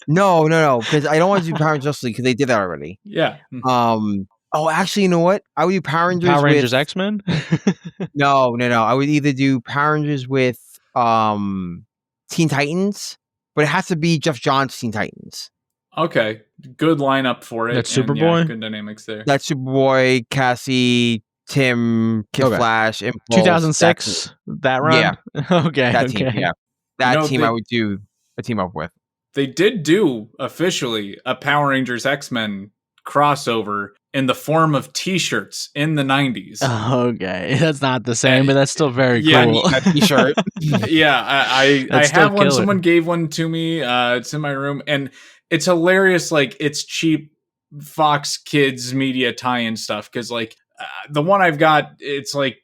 No, because I don't want to do Power Rangers Justice League because they did that already. Yeah. Oh, actually, you know what? I would do Power Rangers Power with... Rangers X-Men? No. I would either do Power Rangers with Teen Titans, but it has to be Jeff Johns' Teen Titans. Okay. Good lineup for it. That's and, Superboy? Yeah, good dynamics there. That's Superboy, Cassie, Tim, Kid Okay. Flash, Impulse. 2006? That run? Yeah. Okay. That team, yeah. That You know, team they- I would do a team up with. They did do officially a Power Rangers X-Men crossover in the form of T-shirts in the 90s. Okay. That's not the same, but that's still very Yeah, cool. That t-shirt. Yeah, I That's still have one. killer. Someone gave one to me. It's in my room, and it's hilarious. Like, it's cheap Fox Kids media tie-in stuff because, like, the one I've got, it's like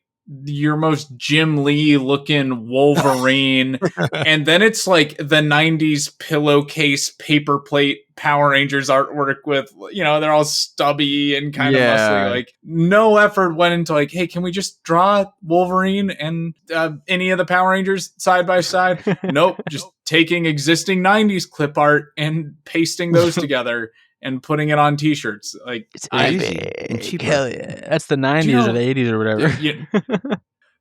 your most Jim Lee looking Wolverine, and then it's like the 90s pillowcase paper plate Power Rangers artwork with, you know, they're all stubby and kind of muscly. Like, no effort went into like, hey, can we just draw Wolverine and any of the Power Rangers side by side? Nope, just taking existing 90s clip art and pasting those together and putting it on T-shirts. Like, It's easy and epic. cheaper. Hell yeah. That's the 90s Do you know- or the 80s or whatever.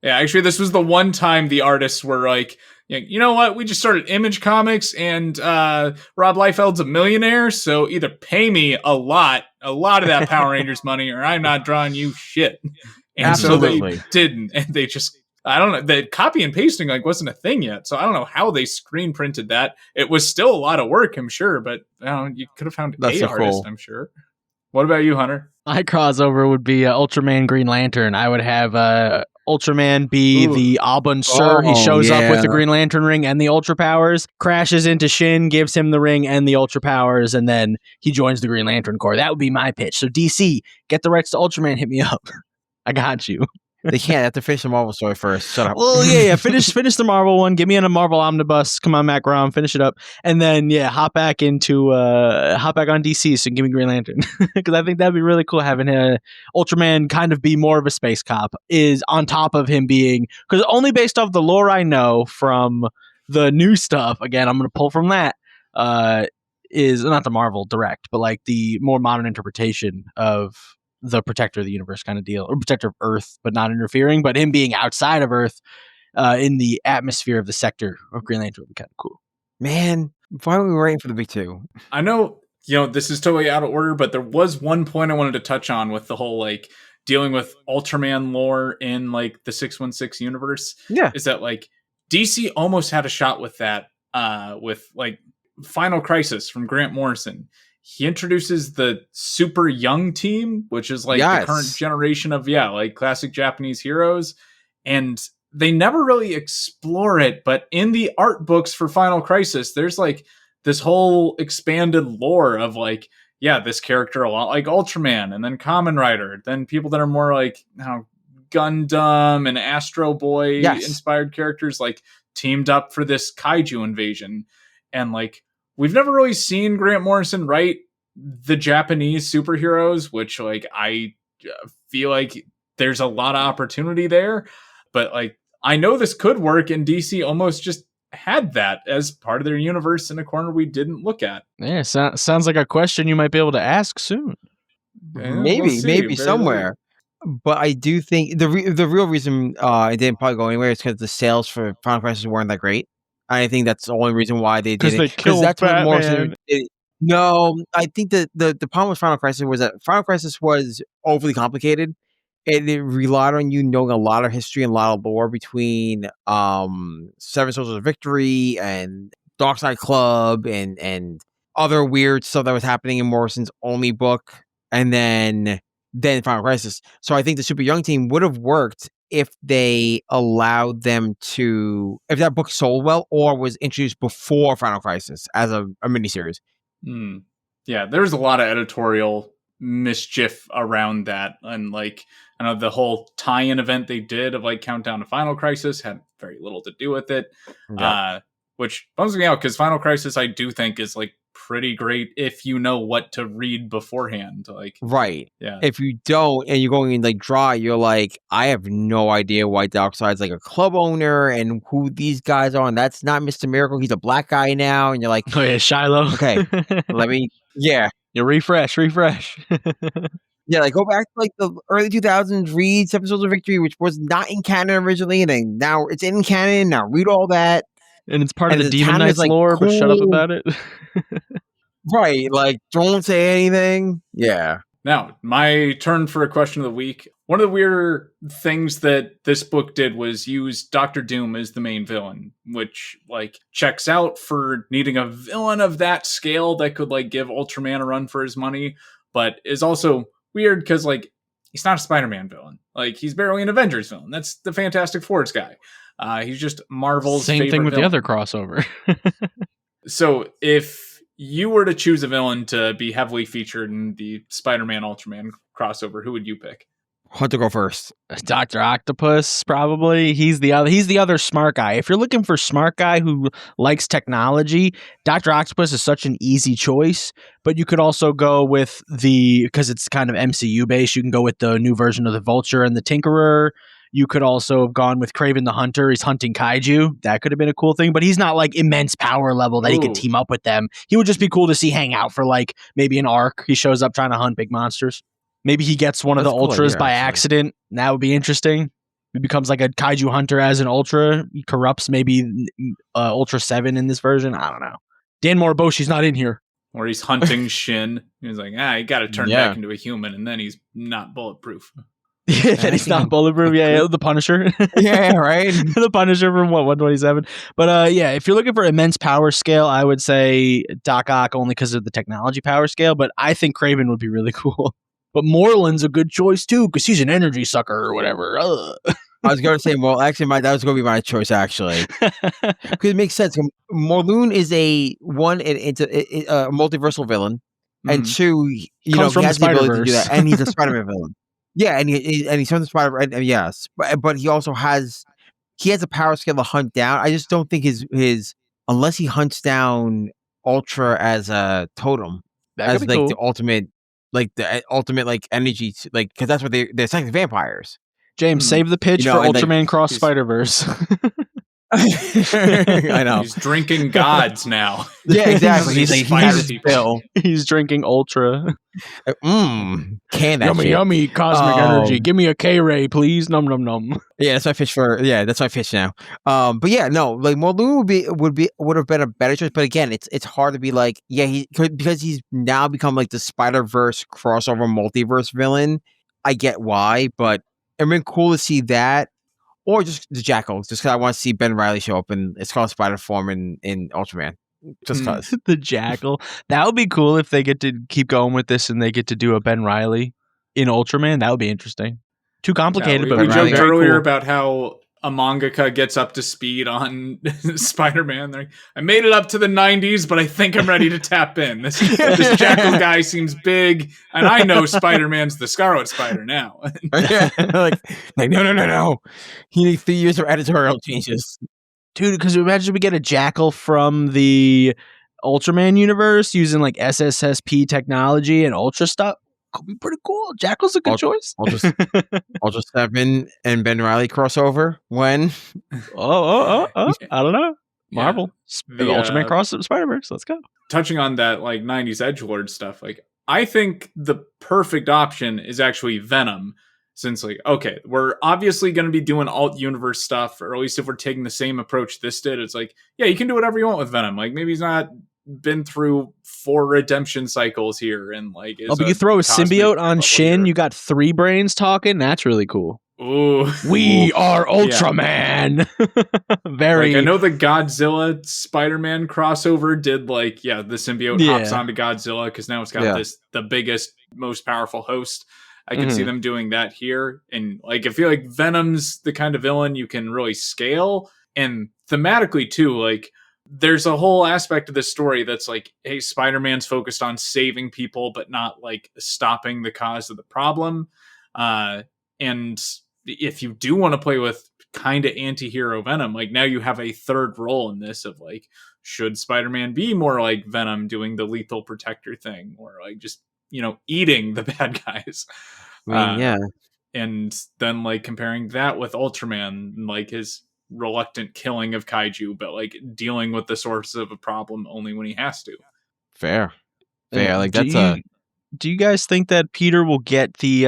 Yeah, actually, this was the one time the artists were like, you know what? We just started Image Comics, and Rob Liefeld's a millionaire, so either pay me a lot of that Power Rangers money, or I'm not drawing you shit. And so Absolutely. they didn't, and they just, I don't know, the copy and pasting like wasn't a thing yet, so I don't know how they screen printed that. It was still a lot of work, I'm sure, but you could have found That's a so artist, cool. I'm sure. What about you, Hunter? My crossover would be Ultraman Green Lantern. I would have Ultraman be Ooh. the Abun Sur. He Oh, shows up with the yeah. Green Lantern ring and the Ultra Powers, crashes into Shin, gives him the ring and the Ultra Powers, and then he joins the Green Lantern Corps. That would be my pitch. So DC, get the rights to Ultraman, hit me up. I got you. They can't. They have to finish the Marvel story first. Shut up. Well, yeah. Finish the Marvel one. Give me a Marvel omnibus. Come on, Matt Grom, finish it up, and then hop back on DC. So give me Green Lantern because I think that'd be really cool having Ultraman kind of be more of a space cop. Is on top of him being because only based off the lore I know from the new stuff. Again, I'm going to pull from that. Is not the Marvel direct, but like the more modern interpretation of the protector of the universe kind of deal, or protector of Earth, but not interfering. But him being outside of Earth, in the atmosphere of the sector of Green Lantern would be kind of cool. Man, why are we waiting for the big two? I know, this is totally out of order, but there was one point I wanted to touch on with the whole, like, dealing with Ultraman lore in, like, the 616 universe. Yeah. Is that, like, DC almost had a shot with that, with, like, Final Crisis from Grant Morrison. He introduces the Super Young team, which is, like, the current generation of, like, classic Japanese heroes. And they never really explore it, but in the art books for Final Crisis, there's, like, this whole expanded lore of, like, this character a lot like Ultraman, and then Kamen Rider, then people that are more like, Gundam and Astro Boy inspired characters, like, teamed up for this kaiju invasion. And, like, we've never really seen Grant Morrison write the Japanese superheroes, which, like, I feel like there's a lot of opportunity there. But, like, I know this could work, and DC almost just had that as part of their universe in a corner we didn't look at. Yeah, sounds like a question you might be able to ask soon. Maybe somewhere. But I do think the real reason it didn't probably go anywhere is because the sales for Final Crisis weren't that great. I think that's the only reason why they did it. Because they killed Batman. No, I think the problem with Final Crisis was that Final Crisis was overly complicated, it relied on you knowing a lot of history and a lot of lore between Seven Soldiers of Victory and Dark Side Club and other weird stuff that was happening in Morrison's only book, and then Final Crisis. So I think the Super Young team would have worked if they allowed them to, if that book sold well or was introduced before Final Crisis as a miniseries. Yeah, there's a lot of editorial mischief around that, and like I know the whole tie-in event they did of like Countdown to Final Crisis had very little to do with it, which bums me out because Final Crisis I do think is like pretty great if you know what to read beforehand. Like, right, yeah. If you don't and you're going in like dry, you're like, I have no idea why Darkseid's like a club owner and who these guys are, and that's not Mr. Miracle. He's a black guy now, and you're like, oh yeah, Shiloh. Okay, let me, you refresh. Yeah, like go back to like the early 2000s, read Seven Soldiers of Victory, which was not in canon originally, and then now it's in canon. Now read all that. And it's part of the Demon canon Knights is, like, lore, but shut up cool. about it. Right, like don't say anything. Yeah. Now, my turn for a question of the week. One of the weird things that this book did was use Doctor Doom as the main villain, which like checks out for needing a villain of that scale that could like give Ultraman a run for his money, but is also weird because like he's not a Spider-Man villain. Like he's barely an Avengers villain. That's the Fantastic Four's guy. He's just Marvel's same thing with villain. the other crossover. So if you were to choose a villain to be heavily featured in the Spider-Man Ultraman crossover, who would you pick? Want to go first? Dr. Octopus, probably. He's the other smart guy. If you're looking for a smart guy who likes technology, Dr. Octopus is such an easy choice. But you could also go with because it's kind of MCU based, you can go with the new version of the Vulture and the Tinkerer. You could also have gone with Kraven the Hunter. He's hunting kaiju. That could have been a cool thing, but he's not like immense power level that he could team up with them. He would just be cool to see hang out for like maybe an arc. He shows up trying to hunt big monsters. Maybe he gets one of the Ultras by accident. That would be interesting. He becomes like a kaiju hunter as an Ultra. He corrupts maybe Ultra 7 in this version. I don't know. Dan Moriboshi's not in here. Or he's hunting Shin. He's like, you got to turn back into a human, and then he's not bulletproof. That he's not bulletproof. Yeah, the Punisher. Yeah, right. The Punisher from 127. But if you're looking for immense power scale, I would say Doc Ock only because of the technology power scale. But I think Kraven would be really cool. But Morland's a good choice too because he's an energy sucker or whatever. I was going to say, well, actually, that was going to be my choice actually because it makes sense. Morlun is a multiversal villain, and two, he has the ability to do that, and he's a Spider-Man villain. Yeah, and he's from the Spider-Man. Yes, but he also has a power scale to hunt down. I just don't think his unless he hunts down Ultra as a totem, as like cool. the ultimate like energy, like because that's what they're essentially vampires. James, save the pitch for Ultraman Cross Spider-Verse. I know. He's drinking gods now. Yeah, exactly. He's drinking Ultra. Can that yummy, shit. Yummy cosmic energy. Give me a K-ray, please. Num num num. Yeah, that's my fish that's my fish now. But yeah, no, like Morlun would have been a better choice. But again, it's hard to be like, because he's now become like the Spider-Verse crossover multiverse villain. I get why, but it'd been cool to see that. Or just the Jackal, just because I want to see Ben Reilly show up in Scarlet Spider form in Ultraman. Just because. The Jackal. That would be cool if they get to keep going with this and they get to do a Ben Reilly in Ultraman. That would be interesting. Too complicated, but we joked earlier cool. about how a mangaka gets up to speed on Spider-Man. I made it up to the 90s, but I think I'm ready to tap in. This Jackal guy seems big, and I know Spider-Man's the Scarlet Spider now. like no. He needs 3 years of editorial changes. Dude, because imagine we get a Jackal from the Ultraman universe using like SSSP technology and Ultra stuff. Could be pretty cool. Jackal's a good choice. Ultra 7 and Ben Reilly crossover when? I don't know. Marvel. The Ultraman cross Spider-Verse. Let's go. Touching on that like 90s edgelord stuff, like I think the perfect option is actually Venom. Since like, okay, we're obviously going to be doing alt universe stuff, or at least if we're taking the same approach this did, it's like, yeah, you can do whatever you want with Venom. Like maybe he's not been through 4 redemption cycles here, and like is but you throw a cosmic symbiote on level Shin, hero. you got 3 brains talking. That's really cool. Ooh. We are Ultraman. Very. Like, I know the Godzilla Spider-Man crossover did like, the symbiote hops onto Godzilla because now it's got the biggest, most powerful host. I could see them doing that here. And like, I feel like Venom's the kind of villain you can really scale. And thematically too, like there's a whole aspect of this story that's like, hey, Spider-Man's focused on saving people, but not like stopping the cause of the problem. And if you do want to play with kind of anti-hero Venom, like now you have a third role in this of like, should Spider-Man be more like Venom doing the lethal protector thing, or like just, eating the bad guys? And then like comparing that with Ultraman, like his reluctant killing of kaiju, but like dealing with the source of a problem only when he has to. Fair. Like do you guys think that Peter will get the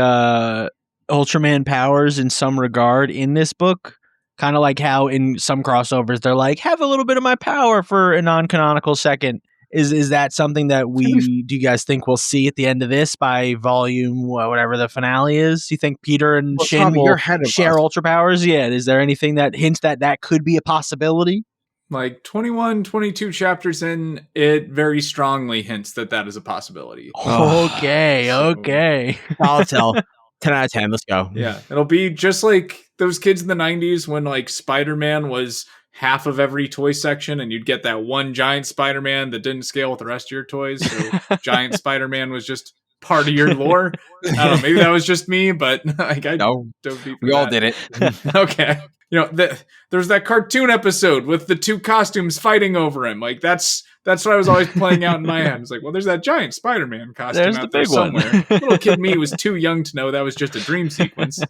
Ultraman powers in some regard in this book? Kind of like how in some crossovers they're like, have a little bit of my power for a non-canonical second. Is that something that do you guys think we'll see at the end of this by volume whatever the finale is? You think Peter and Shin will share ultra powers? Yeah. Is there anything that hints that could be a possibility? Like 21, 22 chapters in, it very strongly hints that is a possibility. Okay. I'll tell. 10 out of 10. Let's go. Yeah. It'll be just like those kids in the 90s when like Spider-Man was half of every toy section and you'd get that one giant Spider-Man that didn't scale with the rest of your toys. So giant Spider-Man was just part of your lore. I don't know. Maybe that was just me, but like we all did it. Okay. There's that cartoon episode with the 2 costumes fighting over him. Like that's what I was always playing out in my head. It's like, well, there's that giant Spider-Man costume there's out the there big somewhere. One. Little kid me was too young to know that was just a dream sequence.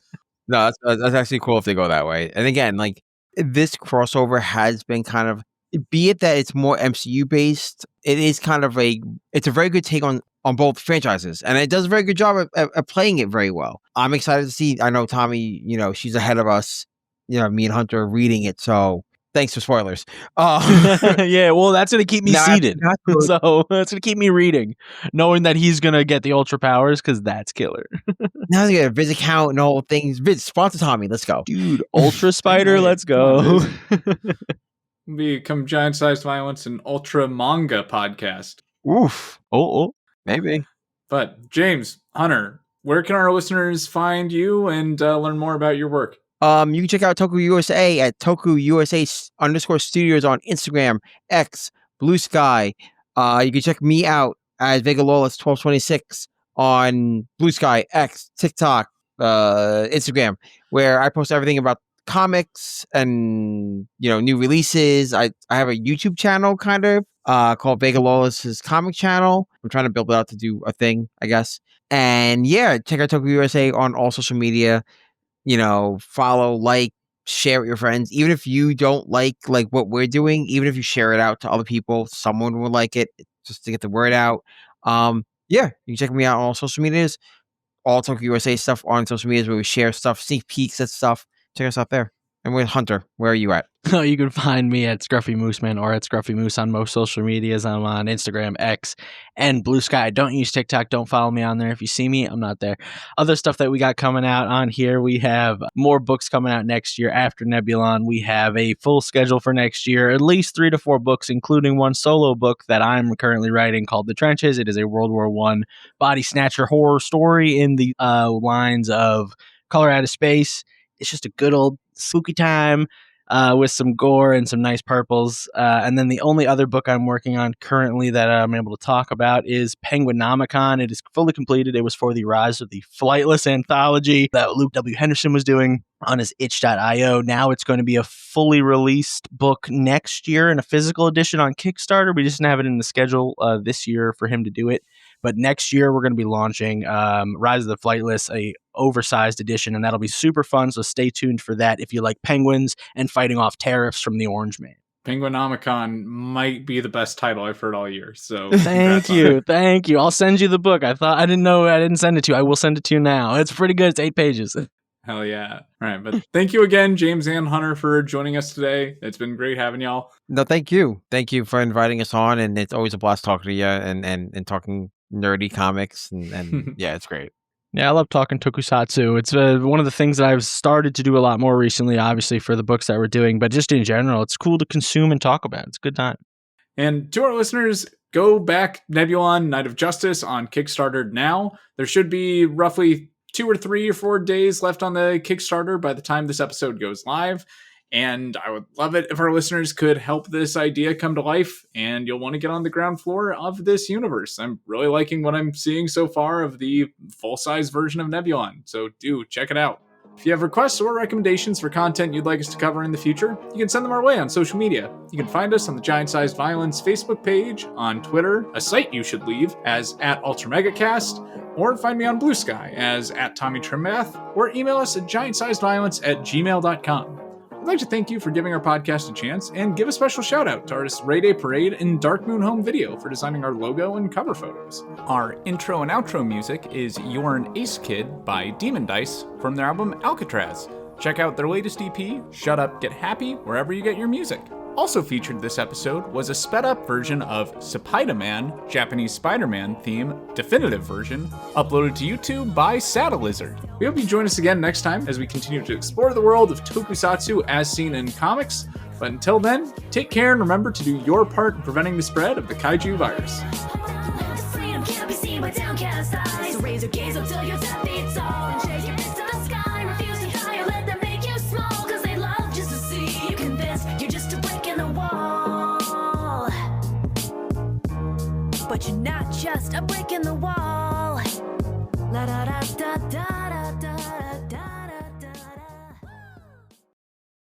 No, that's actually cool if they go that way. And again, like this crossover has been kind of, be it that it's more MCU based, it is kind of it's a very good take on both franchises, and it does a very good job at playing it very well. I'm excited to see. I know Tommy, she's ahead of us. Me and Hunter are reading it, so thanks for spoilers. Yeah, well, that's gonna keep me seated. So that's gonna keep me reading, knowing that he's gonna get the ultra powers because that's killer. Now they got a Viz account and all things. Viz, sponsor Tommy. Let's go, dude. Ultra Spider, let's go. Become Giant Sized Violence and Ultra Manga podcast. Oof. Oh, maybe. But James, Hunter, where can our listeners find you and learn more about your work? You can check out Toku USA at TokuUSA_studios on Instagram, X, Blue Sky. You can check me out as Vega Lawless 1226 on Blue Sky, X, TikTok, Instagram, where I post everything about comics and new releases. I have a YouTube channel kind of called Vega Lawless's comic channel. I'm trying to build it out to do a thing, I guess. And yeah, check out Toku USA on all social media. Follow, like, share with your friends. Even if you don't like what we're doing, even if you share it out to other people, someone will like it just to get the word out. Yeah, you can check me out on all social medias. All Toku USA stuff on social medias where we share stuff, sneak peeks at stuff. Check us out there. And with Hunter, where are you at? You can find me at Scruffy Mooseman or at Scruffy Moose on most social medias. I'm on Instagram, X, and Blue Sky. Don't use TikTok. Don't follow me on there. If you see me, I'm not there. Other stuff that we got coming out on here, we have more books coming out next year after Nebulon. We have a full schedule for next year, at least 3 to 4 books, including one solo book that I'm currently writing called The Trenches. It is a World War I body snatcher horror story in the lines of Color Out of Space. It's just a good old spooky time with some gore and some nice purples. And then the only other book I'm working on currently that I'm able to talk about is Penguinomicon. It is fully completed. It was for the Rise of the Flightless anthology that Luke W. Henderson was doing on his itch.io. Now it's going to be a fully released book next year in a physical edition on Kickstarter. We just didn't have it in the schedule this year for him to do it. But next year, we're going to be launching Rise of the Flightless, a oversized edition, and that'll be super fun. So stay tuned for that if you like penguins and fighting off tariffs from the Orange Man. Penguinomicon might be the best title I've heard all year. So thank you. I'll send you the book. I didn't know I didn't send it to you. I will send it to you now. It's pretty good. It's 8 pages. Hell yeah. All right. But thank you again, James and Hunter, for joining us today. It's been great having y'all. No, thank you. Thank you for inviting us on. And it's always a blast talking to you and talking nerdy comics. And yeah, it's great. Yeah, I love talking tokusatsu. It's one of the things that I've started to do a lot more recently, obviously, for the books that we're doing. But just in general, it's cool to consume and talk about. It's a good time. And to our listeners, go back Nebulon Night of Justice on Kickstarter now. There should be roughly 2 or 3 or 4 days left on the Kickstarter by the time this episode goes live. And I would love it if our listeners could help this idea come to life, and you'll want to get on the ground floor of this universe. I'm really liking what I'm seeing so far of the full-size version of Nebulon, so do check it out. If you have requests or recommendations for content you'd like us to cover in the future, you can send them our way on social media. You can find us on the Giant Sized Violence Facebook page, on Twitter, a site you should leave, as @UltraMegaCast, or find me on Blue Sky as @TommyTrimbath, or email us at giantsizedviolence@gmail.com. I'd like to thank you for giving our podcast a chance, and give a special shout out to artists Ray Day Parade and Dark Moon Home Video for designing our logo and cover photos. Our intro and outro music is You're an Ace Kid by Demon Dice from their album Alcatraz. Check out their latest EP, Shut Up, Get Happy, wherever you get your music. Also featured this episode was a sped-up version of Spider-Man, Japanese Spider-Man theme, definitive version, uploaded to YouTube by Sadalizard. We hope you join us again next time as we continue to explore the world of tokusatsu as seen in comics. But until then, take care and remember to do your part in preventing the spread of the kaiju virus. Freedom can't be seen by downcast eyes. So raise your gaze up till your 10 feet tall and shake your fist to the sky. Refuse to die or let them make you small, cause they love just to see you convinced you're just a brick in the wall. But you're not just a brick in the wall. La da da da da.